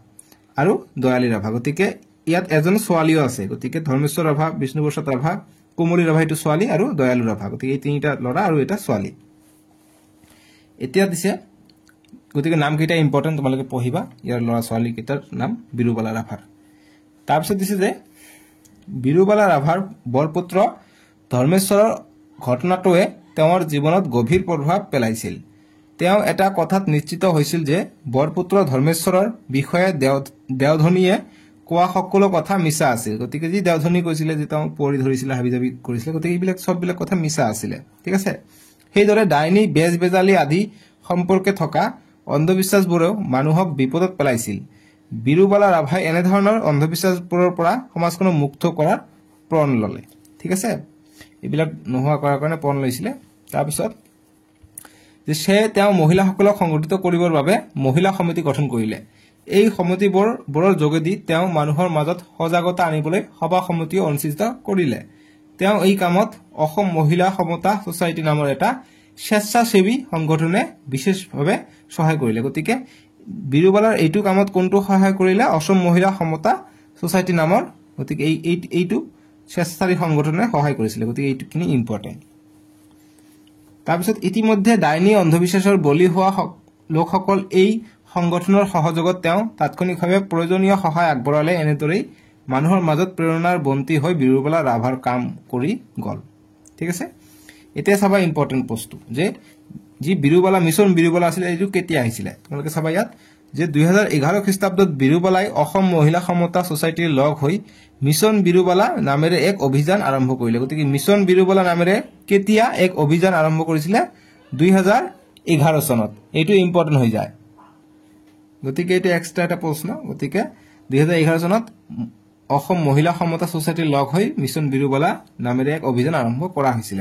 আৰু দয়ালী ৰাভা গতিকে ইয়াত এজন ছোৱালীও আছে গতিকে ধৰ্মেশ্বৰ ৰাভা বিষ্ণুপ্ৰসাদ ৰাভা কুমলী ৰাভা এইটো ছোৱালী আৰু দয়ালু ৰাভা গতিকে এই তিনিটা ল'ৰা আৰু এটা ছোৱালী এতিয়া দিছে গতিকে নাম কেইটা ইম্পৰ্টেন্ট তোমালোকে পঢ়িবা ইয়াৰ ল'ৰা ছোৱালী কেইটাৰ নাম বিৰুবালা ৰাভাৰ তাৰপিছত দিছে যে বিৰুবালা ৰাভাৰ বৰপুত্ৰ ধৰ্মেশ্বৰৰ ঘটনাটোৱে তেওঁৰ জীৱনত গভীৰ প্ৰভাৱ পেলাইছিল তেওঁ এটা কথাত নিশ্চিত হৈছিল যে বৰপুত্ৰ ধৰ্মেশ্বৰৰ বিষয়ে দেওধনীয়ে কোৱা সকলো কথা মিছা আছিল গতিকে যি দেওধনী কৈছিল যে তেওঁ পৰি ধৰিছিল হাবিজাবি কৰিছিল গতিকে এইবিলাক সববিলাক কথা মিছা আছিল ঠিক আছে সেইদৰে ডাইনী বেজবেজালি আদি সম্পৰ্কে থকা অন্ধবিশ্বাসবোৰেও মানুহক বিপদত পেলাইছিল বিৰুবালা ৰাভাই এনে ধৰণৰ অন্ধবিশ্বাসবোৰৰ পৰা সমাজখনক মুক্ত কৰাৰ প্रण ললে ঠিক আছে এইবিলাক নোহোৱা কৰাৰ কাৰণে প্रण লৈছিল তাৰপিছত যে সে তেওঁ মহিলাসকলক সংগঠিত কৰিবৰ বাবে মহিলা সমিতি গঠন কৰিলে এই সমিতিবোৰৰ যোগেদি তেওঁ মানুহৰ মাজত সজাগতা আনিবলৈ সভা সমিতি অনুষ্ঠিত কৰিলে তেওঁ এই কামত অসম মহিলা সমতা সোসাইটি নামৰ এটা স্বেচ্ছাসেৱী সংগঠনে বিশেষভাৱে সহায় কৰিলে গতিকে বিৰুবালাৰ এইটো কামত কোনটো সহায় কৰিলে অসম মহিলা সমতা সোসাইটি নামৰ গতিকে এইটো স্বেচ্ছাসেৱী সংগঠনে সহায় কৰিছিল গতিকে এইটোখিনি ইম্পৰ্টেন্ট তাৰপিছত ইতিমধ্যে ডাইনী অন্ধবিশ্বাসৰ বলি হোৱা লোকসকল এই সংগঠনৰ সহযোগত তেওঁ তাৎক্ষণিকভাৱে প্ৰয়োজনীয় সহায় আগবঢ়ালে এনেদৰেই মানুহৰ মাজত প্ৰেৰণাৰ বন্তি হৈ বিৰুবালা ৰাভাৰ কাম কৰি গল ঠিক আছে এতিয়া চাবা ইম্পৰ্টেন্ট বস্তু যে যি বিৰুবালা মিছন বিৰুবালা আছিল এইটো কেতিয়া আহিছিল তোমালোকে চাবা ইয়াত যে 2011 খ্ৰীষ্টাব্দত বিৰুবালাই অসম মহিলা সমতা সোসাইটিৰ লগ হৈ মিছন বিৰুবালা নামেৰে এক অভিযান আৰম্ভ কৰিলে গতিকে মিছন বিৰুবালা নামেৰে কেতিয়া এক অভিযান আৰম্ভ কৰিছিল 2011 চনত এইটো ইম্পৰ্টেন্ট হৈ যায় গতিকে এটা এক্সট্ৰা এটা প্ৰশ্ন গতিকে 2011 চনত অসম মহিলা সমতা সোসাইটিৰ লগ হৈ মিছন বিৰুবালা নামেৰে এক অভিযান আৰম্ভ কৰা হৈছিল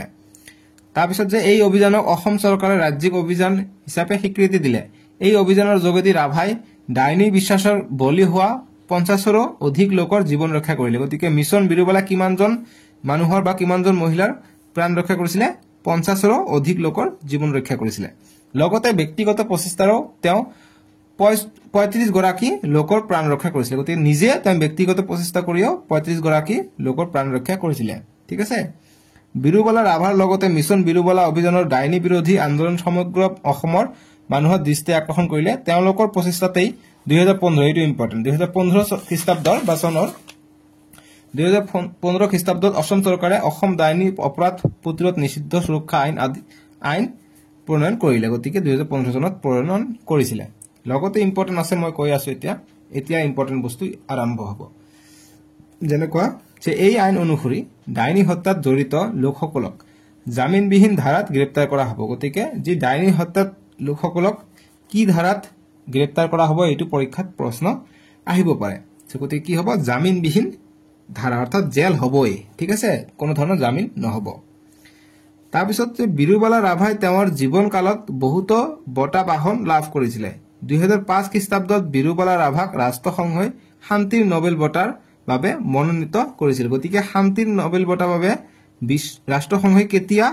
তাৰ পিছত যে এই অভিযানক অসম চৰকাৰে ৰাজ্যিক অভিযান হিচাপে স্বীকৃতি দিলে এই অভিযানৰ যোগেদি ৰাভাই ডাইনী বিশ্বাসৰ বলি হোৱা 50ৰো অধিক লোকৰ জীৱন ৰক্ষা কৰিলে গতিকে মিছন বিৰুবালা কিমানজন মানুহৰ বা কিমানজন মহিলাৰ প্ৰাণ ৰক্ষা কৰিছিল 50ৰো অধিক লোকৰ জীৱন ৰক্ষা কৰিছিল লগতে ব্যক্তিগত প্ৰচেষ্টাৰো তেওঁ 35 গৰাকী লোকৰ প্ৰাণ ৰক্ষা কৰিছিল গতিকে নিজে তেওঁ ব্যক্তিগত প্ৰচেষ্টা কৰিও 35 গৰাকী লোকৰ প্ৰাণ ৰক্ষা কৰিছিল ঠিক আছে বিৰুবালা ৰাভাৰ লগতে মিছন বিৰুবালা অভিযানৰ ডাইনী বিৰোধী আন্দোলন সমগ্ৰ অসমৰ মানুহৰ দৃষ্টি আকৰ্ষণ কৰিলে তেওঁলোকৰ প্ৰচেষ্টাতেই 2015 এইটো ইম্পৰ্টেন্ট 2015 খ্ৰীষ্টাব্দৰ বা চনৰ 2015 খ্ৰীষ্টাব্দত অসম চৰকাৰে অসম ডাইনী অপৰাধ প্ৰতিৰোধ নিষিদ্ধ সুৰক্ষা আইন প্ৰণয়ন কৰিলে গতিকে 2015 চনত প্ৰণয়ন কৰিছিল লগতে ইম্পৰ্টেন্ট আছে মই কৈ আছো এতিয়া ইম্পৰ্টেন্ট বস্তু আৰম্ভ হ'ব যেনেকুৱা যে এই আইন অনুসৰি ডাইনী হত্যাত জড়িত লোকসকলক জামিনবিহীন ধাৰাত গ্ৰেপ্তাৰ কৰা হ'ব গতিকে যি ডাইনী হত্যাত লোকসকলক কি ধাৰাত গ্ৰেপ্তাৰ কৰা হ'ব এইটো পৰীক্ষাত প্ৰশ্ন আহিব পাৰে গতিকে কি হ'ব জামিনবিহীন ধাৰা অৰ্থাৎ জেল হ'বই ঠিক আছে কোনো ধৰণৰ জামিন নহ'ব তাৰ পিছত যে বিৰুবালা ৰাভাই তেওঁৰ জীৱন কালত বহুতো বঁটা বাহন লাভ কৰিছিল 2005 খ্ৰীষ্টাব্দত বিৰুবালা ৰাভাক ৰাষ্ট্ৰসংঘই শান্তিৰ নোবেল বঁটাৰ বাবে মনোনীত কৰিছিল গতিকে শান্তিৰ নোবেল বঁটাৰ বাবে ৰাষ্ট্ৰসংঘই কেতিয়া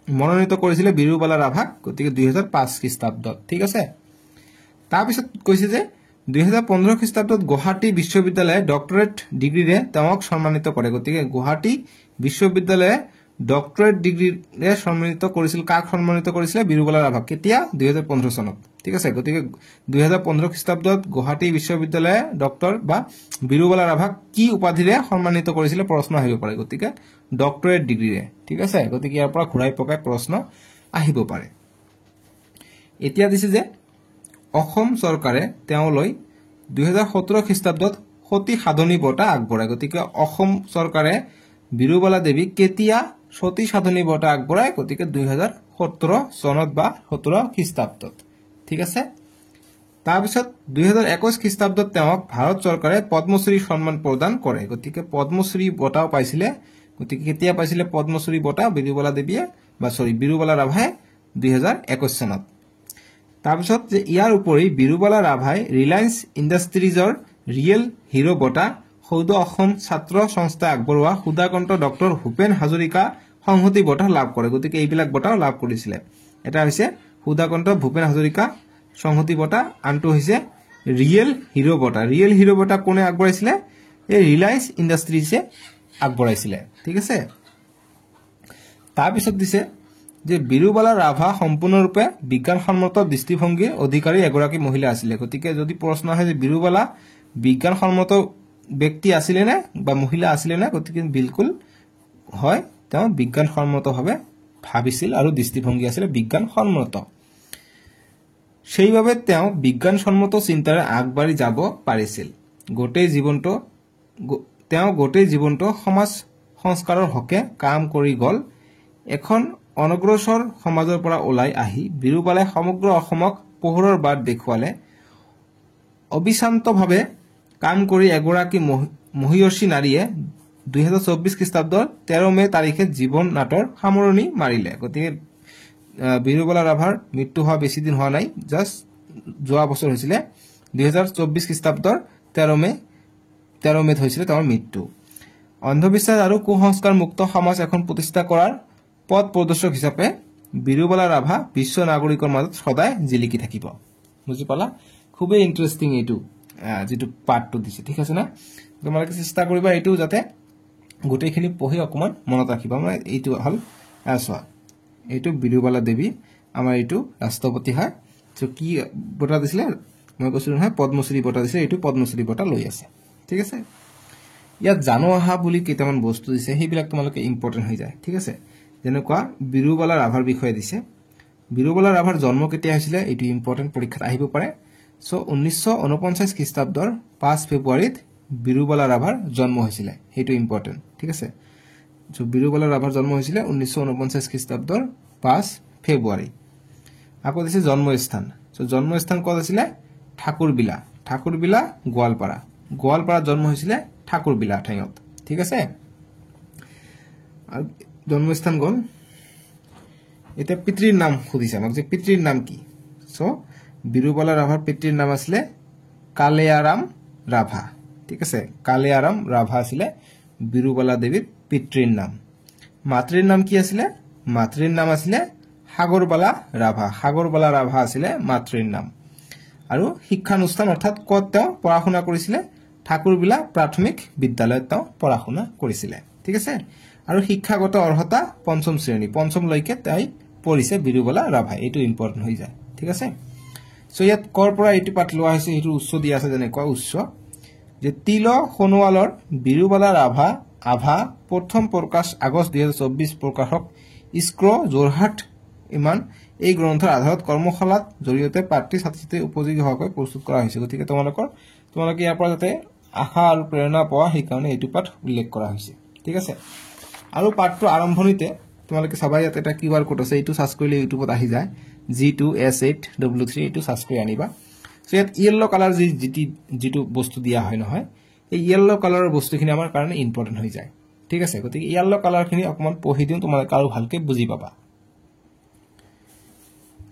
মনোনীত কৰিছিল বিৰুবালা ৰাভাক গতিকে 2005 খ্ৰীষ্টাব্দত ঠিক আছে তাৰ পিছত কৈছে যে 2015 খ্ৰীষ্টাব্দত গুৱাহাটী বিশ্ববিদ্যালয়ে ডক্টৰেট ডিগ্ৰীৰে তেওঁক সন্মানিত কৰে গতিকে গুৱাহাটী বিশ্ববিদ্যালয়ে ডক্টৰেট ডিগ্ৰীৰে সন্মানিত কৰিছিল কাক সন্মানিত কৰিছিল বিৰুবালা ৰাভাক কেতিয়া 2015 চনত ঠিক আছে গতিকে 2015 খ্ৰীষ্টাব্দত গুৱাহাটী বিশ্ববিদ্যালয়ে ডক্টৰ বা বিৰুবালা ৰাভাক কি উপাধিৰে সন্মানিত কৰিছিল প্ৰশ্ন আহিব পাৰে গতিকে ডক্টৰেট ডিগ্ৰীৰে ঠিক আছে গতিকে ইয়াৰ পৰা ঘূৰাই পকাই প্ৰশ্ন আহিব পাৰে এতিয়া দিছে যে অসম চৰকাৰে তেওঁলৈ 2017 খ্ৰীষ্টাব্দত সতী সাধনী বঁটা আগবঢ়ায় গতিকে অসম চৰকাৰে বিৰুবালা দেৱীক কেতিয়া সতী সাধনী বঁটা আগবঢ়ায় গতিকে 2017 চনত বা 17 খ্ৰীষ্টাব্দত ঠিক আছে তাৰ পিছত 2021 খ্ৰীষ্টাব্দত তেওঁক ভাৰত চৰকাৰে পদ্মশ্ৰী সন্মান প্ৰদান কৰে গতিকে পদ্মশ্ৰী বঁটাও পাইছিলে গতিকে কেতিয়া পাইছিলে পদ্মশ্ৰী বঁটা বিৰুবালা দেৱীয়ে বা বিৰুবালা ৰাভাই 2021 চনত তাৰ পিছত যে ইয়াৰ উপৰি বিৰুবালা ৰাভাই ৰিলায়েন্স ইণ্ডাষ্ট্ৰিজৰ ৰিয়েল হিৰো বঁটা সৌদ অসম ছাত্ৰ সংস্থা আগবঢ়োৱা সুধাকন্ত ডক্টৰ ভূপেন হাজৰিকা সংহতি বঁটা লাভ কৰে গতিকে এইবিলাক বঁটাও লাভ কৰিছিলে এটা হৈছে সুধাকন্ত ভূপেন হাজৰিকা সংহতি বঁটা আনটো হৈছে ৰিয়েল হিৰো বঁটা কোনে আগবঢ়াইছিলে এই ৰিলায়েন্স ইণ্ডাষ্ট্ৰিজে আগবঢ়াইছিলে ঠিক আছে তাৰ পিছত দিছে যে বিৰুবালা ৰাভা সম্পূৰ্ণৰূপে বিজ্ঞানসন্মত দৃষ্টিভংগীৰ অধিকাৰী এগৰাকী মহিলা আছিল গতিকে যদি প্ৰশ্ন আহে যে বিৰুবালা বিজ্ঞানসন্মত ব্যক্তি আছিলে নে বা মহিলা আছিলে নে গতিকে বিলকুল হয় তেওঁ বিজ্ঞানসন্মতভাৱে ভাবিছিল আৰু দৃষ্টিভংগী আছিল বিজ্ঞানসন্মত সেইভাবে তেওঁ বিজ্ঞানসন্মত চিন্তাৰে আগবাঢ়ি যাব পাৰিছিল গোটেই জীৱনটো সমাজ সংস্কাৰৰ হকে কাম কৰি গল এখন অনগ্ৰসৰ সমাজৰ পৰা ওলাই আহি বিৰুবালাই সমগ্ৰ অসমক পোহৰৰ বাট দেখুৱালে অবিশ্ৰান্তভাৱে কাম কৰি এগৰাকী মহিয়সী নাৰীয়ে 2024 খ্ৰীষ্টাব্দৰ 13 মে তাৰিখে জীৱন নাটৰ সামৰণি মাৰিলে গতিকে বিৰুবালা ৰাভাৰ মৃত্যু হোৱা বেছি দিন হোৱা নাই জাস্ট যোৱা বছৰ হৈছিলে 2024 খ্ৰীষ্টাব্দৰ 13 মেত হৈছিলে তেওঁৰ মৃত্যু অন্ধবিশ্বাস আৰু কুসংস্কাৰ মুক্ত সমাজ এখন প্ৰতিষ্ঠা কৰাৰ পথ প্ৰদৰ্শক হিচাপে বিৰুবালা ৰাভা বিশ্ব নাগৰিকৰ মাজত সদায় জিলিকি থাকিব বুজি পালা খুবেই ইন্টাৰেষ্টিং এইটো যেটো পাৰ্টটো দিছে ঠিক আছে না তোমালোকে চেষ্টা কৰিবা এইটো যাতে গোটেইখিনি পঢ়ি অকমান মনত ৰাখিবা মানে এইটো হল আসোৱা এইটো বিৰুবালা দেৱী আমাৰ এইটো ৰাষ্ট্ৰপতি হয় তো কি বঁটা দিছিলে মই কৈছিলো নহয় পদ্মশ্ৰী বঁটা দিছিলে এইটো পদ্মশ্ৰী বঁটা লৈ আছে ঠিক আছে ইয়াত জানো আহা বুলি কেইটামান বস্তু দিছে সেইবিলাক তোমালোকে ইম্পৰ্টেণ্ট হৈ যায় ঠিক আছে যেনেকুৱা বিৰুবালা ৰাভাৰ বিষয়ে দিছে বিৰুবালা ৰাভাৰ জন্ম কেতিয়া হৈছিলে এইটো ইম্পৰ্টেণ্ট পৰীক্ষাত আহিব পাৰে সো 1949 খ্ৰীষ্টাব্দৰ 5 ফেব্ৰুৱাৰীত বিৰুবালা ৰাভাৰ জন্ম হৈছিলে সেইটো ইম্পৰ্টেণ্ট ঠিক আছে সো বিৰুবালা ৰাভাৰ জন্ম হৈছিলে 1949 খ্ৰীষ্টাব্দৰ 5 ফেব্ৰুৱাৰী আকৌ দিছে জন্মস্থান সো জন্মস্থান ক'ত আছিলে ঠাকুৰবিলা গোৱালপাৰা জন্ম হৈছিলে ঠাকুৰবিলা ঠাইত ঠিক আছে আৰু জন্মস্থান গল এটা পিতৃৰ নাম খুদিছে আমাক যে পিতৃৰ নাম কি সো বিৰুবালা ৰাভাৰ পিতৃৰ নাম আছিল কালেয়াৰাম ৰাভা ঠিক আছে কালেয়াৰাম ৰাভা আছিল বিৰুবালা দেৱীৰ পিতৃৰ নাম মাতৃৰ নাম কি আছিল মাতৃৰ নাম আছিল সাগৰবালা ৰাভা আছিল মাতৃৰ নাম আৰু শিক্ষানুষ্ঠান অৰ্থাৎ কত তেওঁ পঢ়াশুনা কৰিছিল ঠাকুৰবিলা প্ৰাথমিক বিদ্যালয়ত তেওঁ পঢ়াশুনা কৰিছিল ঠিক আছে আৰু শিক্ষাগত অৰ্হতা পঞ্চম শ্ৰেণী পঞ্চম লৈকে তাই পঢ়িছে বিৰুবালা ৰাভা এইটো ইম্পৰ্টেণ্ট হৈ যায় ঠিক আছে সো ইয়াত কৰ পৰা এইটো পাঠ লোৱা হৈছে এইটো উচ্চ দিয়া আছে যেনেকুৱা উচ্চ যে তিল সোণোৱালৰ বিৰুবালা ৰাভা আভা প্ৰথম প্ৰকাশ আগষ্ট 2024 প্ৰকাশক ইস্ক্ৰ যোৰহাট ইমান এই গ্ৰন্থৰ আধাৰত কৰ্মশালাত জৰিয়তে পাঠ্য ছাত্ৰীতে উপযোগী হোৱাকৈ প্ৰস্তুত কৰা হৈছে গতিকে তোমালোকে ইয়াৰ পৰা যাতে আশা আৰু প্ৰেৰণা পোৱা সেই কাৰণে এইটো পাঠ উল্লেখ কৰা হৈছে ঠিক আছে আৰু পাঠটো আৰম্ভণিতে তোমালোকে চাবা ইয়াত এটা কিউআৰ কোড আছে এইটো সাৰ্চ কৰিলে ইউটিউবত আহি যায় G2S8W3 এইটো সাৰ্চ কৰি আনিবা সো ইয়াত ইয়েলো কালাৰ যেটো বস্তু দিয়া হয় নহয় এই ইয়েলো কালাৰৰ বস্তুখিনি আমাৰ কাৰণে ইম্পৰ্টেণ্ট হৈ যায় ঠিক আছে গতিকে ইয়েলো কালাৰখিনি অকমান পঢ়ি দিও তোমালোকে আৰু ভালকে বুজি পাবা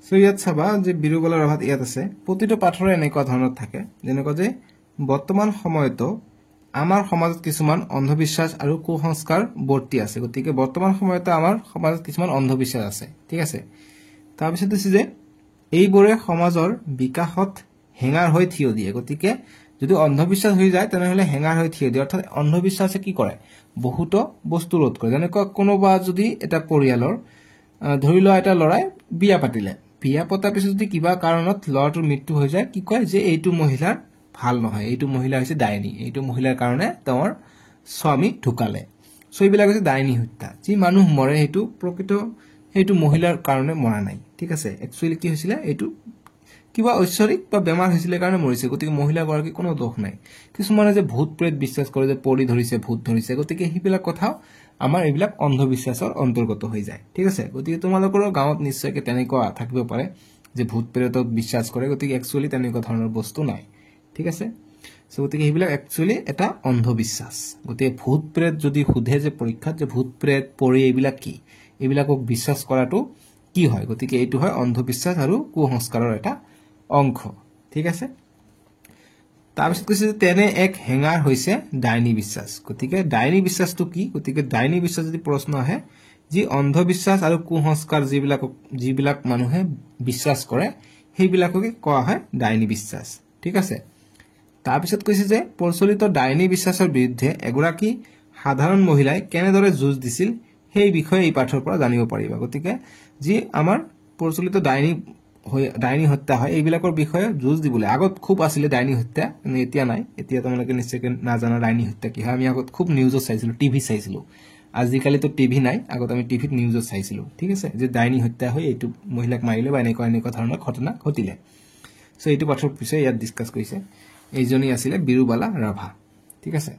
সো ইয়াত চাবা যে বিৰুবালা ৰাভাত ইয়াত আছে প্ৰতিটো পাঠৰে এনেকুৱা ধৰণৰ থাকে যেনেকুৱা যে বৰ্তমান সময়তো আমাৰ সমাজত কিছুমান অন্ধবিশ্বাস আৰু কুসংস্কাৰ বৰ্তি আছে গতিকে বৰ্তমান সময়তো আমাৰ সমাজত কিছুমান অন্ধবিশ্বাস আছে ঠিক আছে তাৰ পিছত আছে যে এইবোৰে সমাজৰ বিকাশত হেঙাৰ হৈ থিয় দিয়ে গতিকে যদি অন্ধবিশ্বাস হৈ যায় তেনেহলে হেঙাৰ হৈ থিয় দিয়ে অৰ্থাৎ অন্ধবিশ্বাসে কি কৰে বহুত বস্তু ৰোধ কৰে যেনেকুৱা কোনোবা যদি এটা পৰিয়ালৰ ধৰি লোৱা এটা লৰাই বিয়া পাতিলে বিয়া পতাৰ পিছত যদি কিবা কাৰণত লৰাটোৰ মৃত্যু হৈ যায় কি কয় যে এইটো মহিলাৰ ভাল নহয় এইটো মহিলা হৈছে ডাইনী এইটো মহিলাৰ কাৰণে তেওঁৰ স্বামী ঢুকালে সো এইবিলাক হৈছে ডাইনী হত্যা যি মানুহ মৰে এইটো প্ৰকৃত এইটো মহিলাৰ কাৰণে মৰা নাই ঠিক আছে একচুয়ালি কি হৈছিল এইটো কিবা ঐশ্বৰিক বা বেমাৰ হৈছিল কাৰণে মৰিছে গতিকে মহিলা গৰাকী কোনো দোষ নাই কিছুমানে যে ভূত প্ৰেত বিশ্বাস কৰে যে পৰি ধৰিছে ভূত ধৰিছে গতিকে হিবিলাক কথা আমাৰ এইবিলাক অন্ধবিশ্বাসৰ অন্তৰ্গত হৈ যায় ঠিক আছে গতিকে তোমালোকৰ গাঁৱত নিশ্চয়কৈ তেনেকুৱা থাকিব পাৰে যে ভূত প্ৰেতক বিশ্বাস কৰে গতিকে একচুয়ালি তেনেকুৱা ধৰণৰ বস্তু নাই ঠিক আছে সো গতিকে হিবিলাক একচুয়ালি এটা অন্ধবিশ্বাস গতিকে ভূত প্ৰেত যদি সুধে যে পৰীক্ষাত যে ভূত প্ৰেত পৰি এইবিলাক কি এইবিলাকক বিশ্বাস কৰাটো কি হয় গতিকে এইটো হয় অন্ধবিশ্বাস আৰু কুসংস্কাৰৰ এটা অংশ ঠিক আছে তাৰপিছত কৈছে যে তেনে এক হেঙাৰ হৈছে ডাইনী বিশ্বাস গতিকে ডাইনী বিশ্বাসটো কি গতিকে ডাইনী বিশ্বাস যদি প্ৰশ্ন আহে যি অন্ধবিশ্বাস আৰু কুসংস্কাৰ যিবিলাক মানুহে বিশ্বাস কৰে সেইবিলাককে কোৱা হয় ডাইনী বিশ্বাস ঠিক আছে তাৰপিছত কৈছে যে প্ৰচলিত ডাইনী বিশ্বাসৰ বিৰুদ্ধে এগৰাকী সাধাৰণ মহিলাই কেনেদৰে যুঁজ দিছিল সেই বিষয়ে এই পাঠৰ পৰা জানিব পাৰিবা গতিকে যি আমাৰ প্ৰচলিত ডাইনী হত্যা হয় এইবিলাকৰ বিষয়ে যুঁজ দিবলৈ আগত খুব আছিল ডাইনী হত্যা এতিয়া নাই এতিয়া তোমালোকে নিশ্চয়কৈ নাজানা ডাইনী হত্যা কি হয় আমি আগত খুব নিউজত চাইছিলো টিভি চাইছিলো আজিকালিতো টিভি নাই আগত আমি টিভিত নিউজত চাইছিলো ঠিক আছে যে ডাইনী হত্যা হয় এইটো মহিলাক মাৰিলে বা এনেকুৱা ধৰণৰ ঘটনা ঘটিলে সো এইটো পাঠৰ পিছৰে ইয়াত ডিসকাস কৰিছে এইজনী আছিল বিৰুবালা ৰাভা ঠিক আছে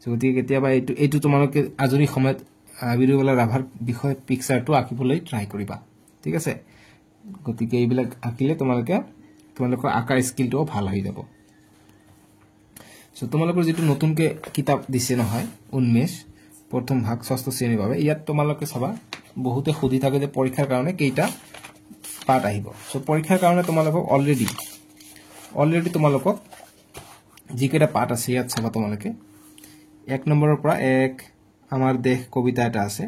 সো গতিকে কেতিয়াবা এইটো তোমালোকে আজৰি সময়ত বিৰুবালা ৰাভাৰ বিষয়ে পিকচাৰটো আঁকিবলৈ ট্ৰাই কৰিবা ঠিক আছে গতিকে এইবিলাক আঁকিলে তোমালোকৰ আঁকাৰ স্কিলটো ভাল হৈ যাব সো তোমালোকৰ যেটো নতুনকৈ কিতাপ দিছে নহয় উন্মেষ প্ৰথম ভাগ ষষ্ঠ শ্ৰেণীৰ বাবে ইয়াত তোমালোকে চাবা বহুতে খুদি থাকে যে পৰীক্ষাৰ কাৰণে কেইটা পাঠ আহিব সো পৰীক্ষাৰ কাৰণে তোমালোকক অলৰেডি তোমালোকক যিকেইটা পাঠ আছে ইয়াত চাবা তোমালোকে 1 নম্বৰৰ পৰা এক আমাৰ দেশ কবিতা এটা আছে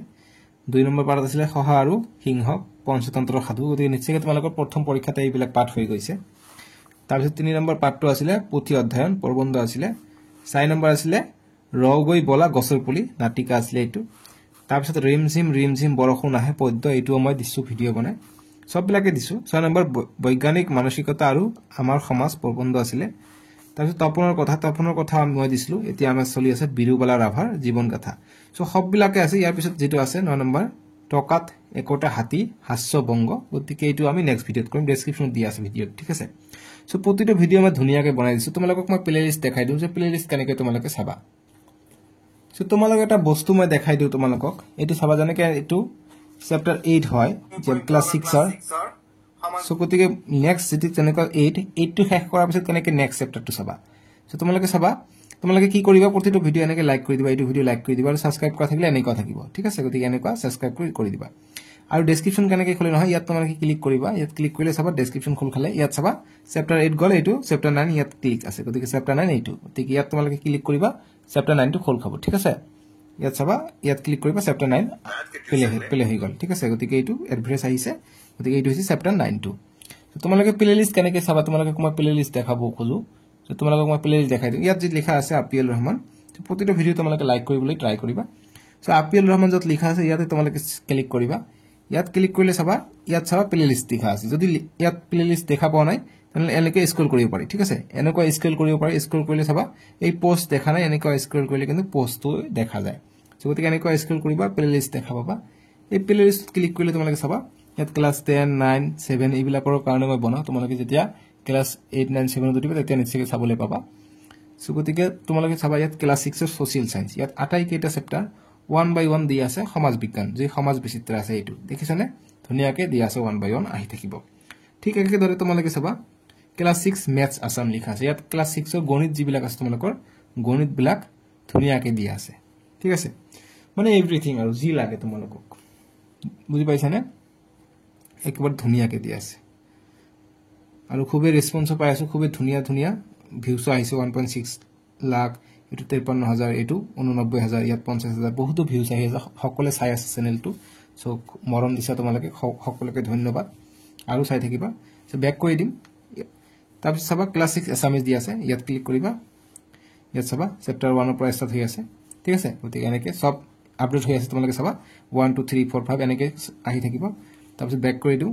2 নম্বৰ পাঠ আছিল সহা আৰু সিংহ পঞ্চতন্ত্ৰৰ সাধু গতিকে নিশ্চয়কৈ তোমালোকৰ প্ৰথম পৰীক্ষাতে এইবিলাক পাঠ হৈ গৈছে তাৰপিছত 3 নম্বৰ পাঠটো আছিল পুথি অধ্যয়ন প্ৰবন্ধ আছিল 4 নম্বৰ আছিল ৰগৈ বলা গছৰ পুলি নাটিকা আছিল এইটো তাৰপিছত ৰিমঝিম বৰষুণ আহে পদ্য এইটো মই দিছো ভিডিও বনাই সববিলাকে দিছো 6 নম্বৰ বৈজ্ঞানিক মানসিকতা আৰু আমাৰ সমাজ প্ৰবন্ধ আছিল তাৰপিছত তপনৰ কথা মই দিছিলো এতিয়া আমাৰ চলি আছে বিৰুবালা ৰাভাৰ জীৱন গাথা সো সববিলাকে আছে ইয়াৰ পিছত যেটো আছে 9 নম্বৰ টকাত একোটা হাতী হাস্য বংগ গতিকে এইটো আমি নেক্সট ভিডিওত কৰিম ডেসক্ৰিপচন দিয়া আছে ভিডিওত ঠিক আছে সো প্ৰতিটো ভিডিও মই ধুনিয়াকৈ বনাই দিছো তোমালোকক মই প্লেলিষ্ট দেখাই দিম যে প্লেলিষ্ট কেনেকৈ তোমালোকে চাবা সো তোমালোক এটা বস্তু মই দেখাই দিও তোমালোকক এটো চাবা জানে কে এটো চ্যাপ্টাৰ 8 হয় যে ক্লাস 6 ৰ সো গতিকে নেক্সট যেটি তেনেকৈ 8 টো শেষ কৰাৰ পিছত কেনেকৈ নেক্সট চ্যাপ্টাৰটো চাবা সো তোমালোকে চাবা তোমালোকে কি কৰিবা প্ৰতিটো ভিডিও এনেকৈ লাইক কৰি দিবা এইটো ভিডিও লাইক কৰি দিবা আৰু সাবস্ক্ৰাইব কৰা থাকিলে এনেকৈ থাকিব ঠিক আছে গতিকে এনেকৈ সাবস্ক্ৰাইব কৰি দিবা আৰু ডেসক্ৰিপচন কেনেকৈ খোলে নহয় ইয়াত তোমালোকে ক্লিক কৰিবা ইয়াত ক্লিক কৰিলে চাবা ডেসক্ৰিপচন খোল খালে ইয়াত চাবা চ্যাপ্টাৰ 8 গল এইটো চ্যাপ্টাৰ 9 ইয়াত ক্লিক আছে গতিকে চ্যাপ্টাৰ 9 এইটো গতিকে ইয়াত তোমালোকে ক্লিক কৰিবা চ্যাপ্টাৰ 9 টো খোল খাব ঠিক আছে ইয়াত চাবা ইয়াত ক্লিক কৰিবা চ্যাপ্টাৰ 9 প্লে হৈ গল ঠিক আছে গতিকে এইটো এডভাৰেজ আহিছে গতিকে এইটো হৈছে চ্যাপ্টাৰ 9 টো তোমালোকে প্লেলিষ্ট কেনেকৈ চাবা তোমালোকে মই প্লেলিষ্ট দেখাব খোজো তো তোমালোকক মই প্লেলিষ্ট দেখাই দিম ইয়াত যে লিখা আছে আপিএল ৰহমান তো প্ৰতিটো ভিডিও তোমালোকে লাইক কৰিবলৈ ট্ৰাই কৰিবা সো আপিএল ৰহমান যত লিখা আছে ইয়াতে তোমালোকে ক্লিক কৰিবা ইয়াত ক্লিক কৰিলে চাবা ইয়াত চাবা প্লেলিষ্ট লিখা আছে যদি ইয়াত প্লেলিষ্ট দেখা পোৱা নাই তাহলে এনেকৈ স্ক্ৰল কৰিব পাৰি ঠিক আছে এনেকৈ স্ক্ৰল কৰিব পাৰি স্ক্ৰল কৰিলে চাবা এই পোষ্ট দেখা নাই এনেকৈ স্ক্ৰল কৰিলে কিন্তু পোষ্টটো দেখা যায় সো গতিকে এনেকৈ স্ক্ৰল কৰিবা প্লেলিষ্ট দেখা পাবা এই প্লেলিষ্ট ক্লিক কৰিলে তোমালোকে চাবা ইয়াত ক্লাস 10 9 7 এইবিলাকৰ কাৰণে মই বনাও তোমালোকে যেতিয়া ক্লাস 8 9 7 দিবা তেতিয়া নিশ্চয় চাবলৈ পাবা সো গতিকে তোমালোকে চাবা ইয়াত ক্লাস 6 ৰ সোশ্যাল সায়েন্স ইয়াত আটাই কেইটা চ্যাপ্টাৰ 1 বাই 1 দি আছে সমাজ বিজ্ঞান যে সমাজ বিচিত্ৰ আছে এইটো দেখিছানে ধুনিয়াকৈ দি আছে 1 বাই 1 আহি থাকিব ঠিক একেদৰে তোমালোকে চাবা ক্লাস 6 ম্যাথছ আসাম লিখা আছে ইয়াত ক্লাস 6 ৰ গণিত যিবিলাক আছে তোমালোকৰ গণিত বিলাক ধুনিয়াকৈ দি আছে ঠিক আছে মানে এভৰিথিং আৰু যি লাগে তোমালোকক বুজি পাইছানে একবাৰে ধুনিয়াকে দি আছে আৰু খুবে ৰেসপন্স পাই আছো খুবে ধুনিয়া ভিউজ আহিছে 1.6 লাখ এটো 53000 এটো 89000 ইয়াত 50000 বহুত ভিউজ আহি আছে সকলে চাই আছে চেনেলটো সো মৰম দিছা তোমালোকে সকলোকে ধন্যবাদ আৰু চাই থাকিবা সো ব্যাক কৰি দিম তাৰপিছত চাবা ক্লাস 6 এছামিজ দি আছে ইয়াত ক্লিক কৰিবা ইয়াত চাবা চ্যাপ্টাৰ 1 ৰ পৰা ষ্টাৰ্ট হৈ আছে ঠিক আছে গতিকে এনেকৈ সব আপডেট হৈ আছে তোমালোকে চাবা 1 2 3 4 5 এনেকৈ আহি থাকিব তাৰপিছত ব্যাক কৰি দিও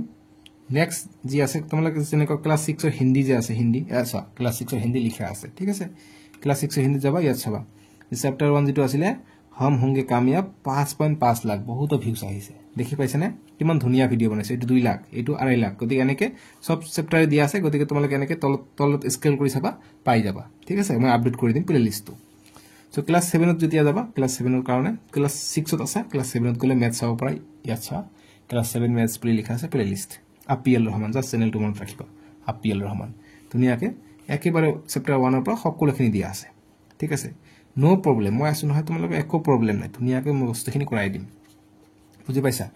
নেক্সট জি আছে তোমালোকে যেনেকৈ ক্লাস 6 ৰ হিন্দী যে আছে হিন্দী আচ্ছা ক্লাস 6 ৰ হিন্দী লিখা আছে ঠিক আছে ক্লাস 6 ৰ হিন্দী যাবা ইয়াত চাবা চ্যাপ্টাৰ 1 যেটো আছিল हम होंगे कामयाब 5.5 লাখ বহুত ভিউজ আহিছে দেখি পাইছানে কিমান ধুনিয়া ভিডিও বনাইছে এটো 2 লাখ এটো 2.5 লাখ গতিকে এনেকৈ সব চ্যাপ্টাৰ দিয়া আছে গতিকে তোমালোকে এনেকৈ তলত স্ক্ৰল কৰি চাবা পাই যাবা ঠিক আছে মই আপডেট কৰি দিম প্লেলিষ্টটো সো ক্লাস 7 ত যেতিয়া যাবা ক্লাস 7 ৰ কাৰণে ক্লাস 6 ত আছে ক্লাস 7 ত গলে ম্যাথছ চাব পাৰি ইয়াত চা ক্লাস 7 ম্যাথছ বুলি লিখা আছে প্লেলিষ্ট আপিএল ৰহমান যা চেনেলটো মনত ৰাখিবা আপিএল ৰহমান ধুনিয়াকৈ একেবাৰে চ্যাপ্টাৰ 1 ৰ পৰা সকলোখিনি দিয়া আছে ঠিক আছে নো প্ৰবলেম মই আছো নহয় তোমালোকে একো প্ৰবলেম নাই ধুনিয়াকৈ মই বস্তুখিনি কৰাই দিম বুজি পাইছা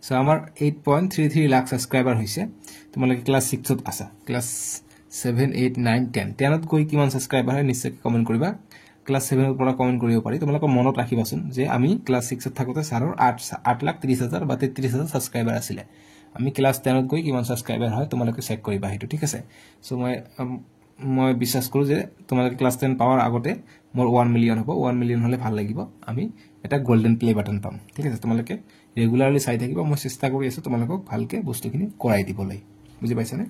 সো আমাৰ 8.33 লাখ সাবস্ক্ৰাইবাৰ হৈছে তোমালোকে ক্লাস 6 ত আছে ক্লাস 7 8 9 10 10 ত গৈ কিমান সাবস্ক্ৰাইবাৰ হয় নিশ্চয় কমেন্ট কৰিবা ক্লাস 7 ৰ পৰা কমেন্ট কৰিব পাৰি তোমালোকে মনত ৰাখিবাচোন যে আমি ক্লাস 6 ত থাকোতে সাৰৰ 8,30,000 বা 33,000 সাবস্ক্ৰাইবাৰ আছিল আমি ক্লাস 10 ত গৈ কিমান সাবস্ক্ৰাইবাৰ হয় তোমালোকে চেক কৰিবা হেতু ঠিক আছে সো মই বিশ্বাস কৰো যে তোমালোকে ক্লাস 10 পাৱাৰ আগতে মোৰ 1 মিলিয়ন হ'ব 1 মিলিয়ন হলে ভাল লাগিব আমি এটা গোল্ডেন প্লে বাটন পাম ঠিক আছে তোমালোকে ৰেগুলাৰলি চাই থাকিবা মই চেষ্টা কৰি আছো তোমালোকক ভালকে বস্তুখিনি কৰাই দিবলৈ বুজি পাইছানে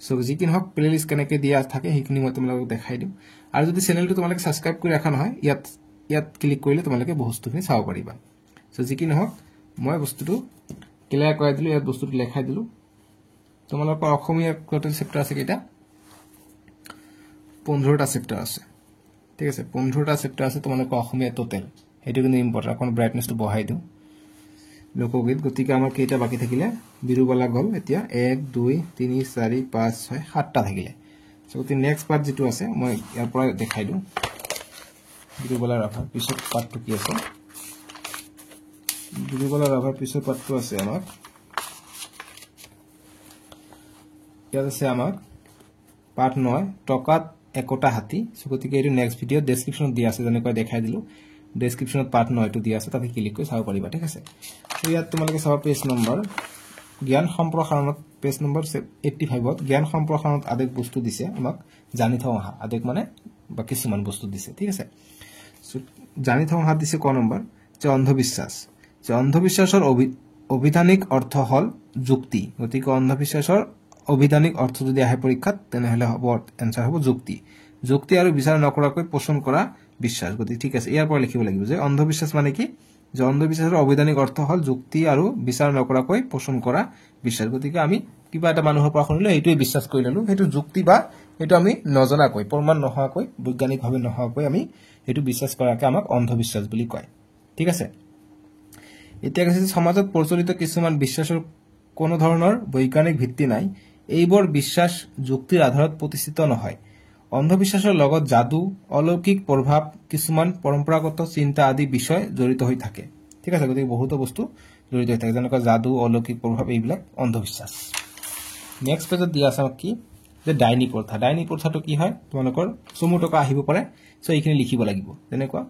সো যিকিন হক প্লেলিষ্ট কেনেকৈ দিয়া থাকে সেইখিনি মই তোমালোকক দেখাই দিম আৰু যদি চেনেলটো তোমালোকে সাবস্ক্ৰাইব কৰি ৰাখা নহয় ইয়াত ক্লিক কৰিলে তোমালোকে বস্তুখিনি চাব পাৰিবা সো যিকিন হক মই বস্তুটো ক্লিয়াৰ কৰাই দিলো ইয়াত বস্তুটো লেখাই দিলো তোমালোকৰ অসমীয়া টোটাল চ্যাপ্টাৰ আছে কেইটা 15টা চ্যাপ্টাৰ আছে ঠিক আছে 15টা চ্যাপ্টাৰ আছে তোমালোকৰ অসমীয়া টোটাল হেতু কিন্তু ইম্পৰ্টেন্ট কোন ব্ৰাইটনেছটো বঢ়াই দিও লোকগীত গতিকে আমাৰ কেইটা বাকি থাকিলে বিৰুবালা গল এতিয়া 1 2 3 4 5 6 7টা থাকিলে সো গতি নেক্সট পাৰ্ট যেটো আছে মই ইয়াৰ পৰা দেখাই দিও বিৰুবালা ৰাভাৰ পিছত পাৰ্টটো কি আছে বিৰুবালা ৰাভাৰ পিছত পাৰ্টটো আছে আমাৰ ইয়াত আছে আমাৰ পাৰ্ট 9 টকাত একোটা হাতী সো গতিকে এইটো নেক্সট ভিডিও ডেসক্ৰিপচনত দিয়া আছে যেনেকৈ দেখাই দিলো ডেসক্ৰিপচনত পাৰ্ট 9 টো দিয়া আছে তাতে ক্লিক কৰি চাব পাৰিবা ঠিক আছে সো ইয়াত তোমালোকে চাবা পেজ নম্বৰ জ্ঞান সম্প্ৰসাৰণত পেজ নম্বৰ 85 ত জ্ঞান সম্প্ৰসাৰণত আদেক বস্তু দিছে আমাক জানি থওঁ আহা আদেক মানে বা কিছুমান বস্তু দিছে ঠিক আছে সো জানি থওঁ আহা দিছে ক নম্বৰ যে অন্ধবিশ্বাসৰ অভিধানিক অৰ্থ হল যুক্তি গতিকে অন্ধবিশ্বাসৰ অভিধানিক অৰ্থ যদি আহে পৰীক্ষাত তেনে হলে হ'ব এনসাৰ হ'ব যুক্তি যুক্তি আৰু বিচাৰ নকৰাকৈ পোষণ কৰা বিশ্বাস গতি ঠিক আছে ইয়াৰ পৰা লিখিব লাগিব যে অন্ধবিশ্বাস মানে কি যে অন্ধবিশ্বাসৰ অবৈধানিক অৰ্থ হল যুক্তি আৰু বিচাৰ নকৰাকৈ পোষণ কৰা বিশ্বাস গতিকে আমি কিবা এটা মানুহৰ পৰা শুনিলে এইটোই বিশ্বাস কৰি ললো হেতু যুক্তি বা এটো আমি নজনাকৈ প্ৰমাণ নহাকৈ বৈজ্ঞানিকভাৱে নহাকৈ আমি এটো বিশ্বাস কৰাকে আমাক অন্ধবিশ্বাস বুলি কয় ঠিক আছে এতিয়া কৈছে সমাজত প্ৰচলিত কিছুমান বিশ্বাসৰ কোনো ধৰণৰ বৈজ্ঞানিক ভিত্তি নাই এইবোৰ বিশ্বাস যুক্তিৰ আধাৰত প্ৰতিষ্ঠিত নহয় অন্ধবিশ্বাসৰ লগত জাদু অলৌকিক প্ৰভাৱ কিছুমান পৰম্পৰাগত চিন্তা আদি বিষয় জড়িত হৈ থাকে ঠিক আছে গতিকে বহুত বস্তু জড়িত হৈ থাকে যেনেকৈ জাদু অলৌকিক প্ৰভাৱ এইবিলাক অন্ধবিশ্বাস নেক্সট পেজত দিয়া আছে কি যে ডাইনি প্ৰথাটো কি হয় তোমালোকৰ চমুটকা আহিব পাৰে সো এইখিনি লিখিব লাগিব তেনেকুৱা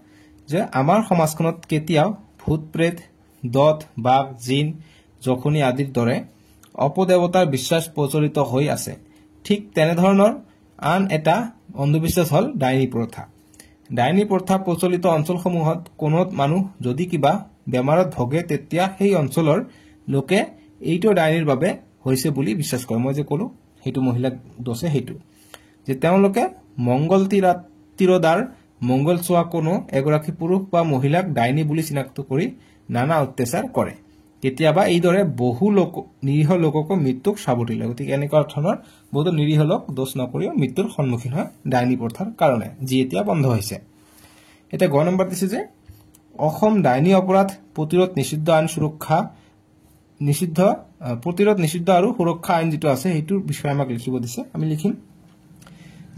যে আমাৰ সমাজখনত কেতিয়াও ভূত প্ৰেত দত বাঘ জিন জখনি আদিৰ দৰে অপদেৱতাৰ বিশ্বাস প্ৰচলিত হৈ আছে ঠিক তেনে ধৰণৰ আন এটা অন্ধবিশ্বাস হল ডাইনি প্ৰথা প্ৰচলিত অঞ্চলসমূহত কোনো মানুহ যদি কিবা বেমাৰত ভগে তেতিয়া সেই অঞ্চলৰ লোকে এইটো ডাইনিৰ বাবে হৈছে বুলি বিশ্বাস কৰে মই যে কলো হেতু মহিলাক দোষে হেতু যে তেওঁলোকে মংগল তিৰদাৰ মংগল চোৱা কোনো এগৰাকী পুৰুষ বা মহিলাক ডাইনি বুলি চিনাক্ত কৰি নানা অত্যাচাৰ কৰে কেতিয়াবা এই দৰে বহু লোক নিৰীহ লোকক মৃত্যুক সাবটি লয় গতিকে এনেকুৱা ধৰণৰ বহুত নিৰীহ লোক দোষ নকৰি মৃত্যুৰ সন্মুখীন হয় ডাইনি প্ৰথাৰ কাৰণে যি এতিয়া বন্ধ হৈছে এটা গ নম্বৰ দিছে যে অসম ডাইনি অপৰাধ প্ৰতিৰোধ নিষিদ্ধ আইন সুৰক্ষা প্ৰতিৰোধ নিষিদ্ধ আৰু সুৰক্ষা আইন যেটো আছে হেতুৰ বিষয়ে আমাক লিখিব দিছে আমি লিখিম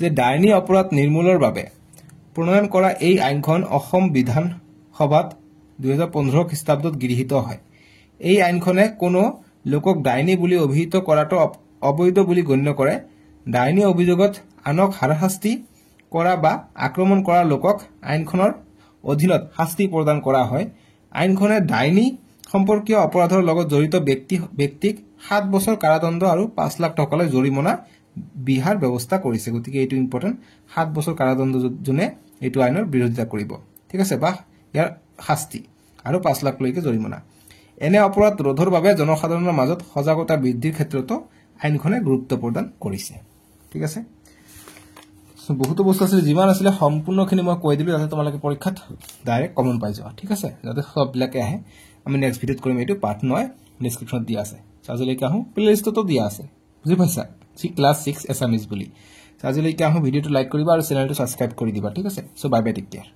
যে ডাইনি অপৰাধ নিৰ্মূলৰ বাবে প্ৰণয়ন কৰা এই আইনখন অসম বিধান সভাত 2015 খ্ৰীষ্টাব্দত গৃহীত হয় এই আইনখনে কোনো লোকক ডাইনি বুলি অভিহিত কৰাটো অবৈধ বুলি গণ্য কৰে ডাইনি অভিযোগত আনক হাৰাশাস্তি কৰা বা আক্ৰমণ কৰা লোকক আইনখনৰ অধীনত শাস্তি প্ৰদান কৰা হয় আইনখনে ডাইনি সম্পৰ্কীয় অপৰাধৰ লগত জড়িত ব্যক্তিক 7 বছৰ কাৰাদণ্ড আৰু 5 লাখ টকালৈ জৰিমনা বিহাৰ ব্যৱস্থা কৰিছে গতিকে এইটো ইম্পৰ্টেন্ট 7 বছৰ কাৰাদণ্ড জনে এইটো আইনৰ বিৰোধিতা কৰিব ঠিক আছে বা ইয়াৰ শাস্তি আৰু 5 লাখ লৈকে জৰিমনা এনে অপৰাধ ৰোধৰ বাবে জনসাধাৰণৰ মাজত সজাগতা বৃদ্ধিৰ ক্ষেত্ৰতো আইনখনে গুৰুত্ব প্ৰদান কৰিছে ঠিক আছে বহুত বস্তু আছে যিমান আছিল সম্পূৰ্ণখিনি মই কৈ দিলো যাতে তোমালোকে পৰীক্ষাত ডাইৰেক্ট কমন পাই যাও ঠিক আছে যাতে সববিলাকে আহে আমি নেক্সট ভিডিওত কৰিম এইটো পাৰ্ট 9 ডেসক্ৰিপচনত দিয়া আছে আজিলৈকে আহো প্লেলিষ্টতো দিয়া আছে বুজি পাইছা জি ক্লাস 6 এছামিজ বুলি আজিলৈকে আহো ভিডিওটো লাইক কৰিবা আৰু চেনেলটো সাবস্ক্ৰাইব কৰি দিবা ঠিক আছে so bye bye take care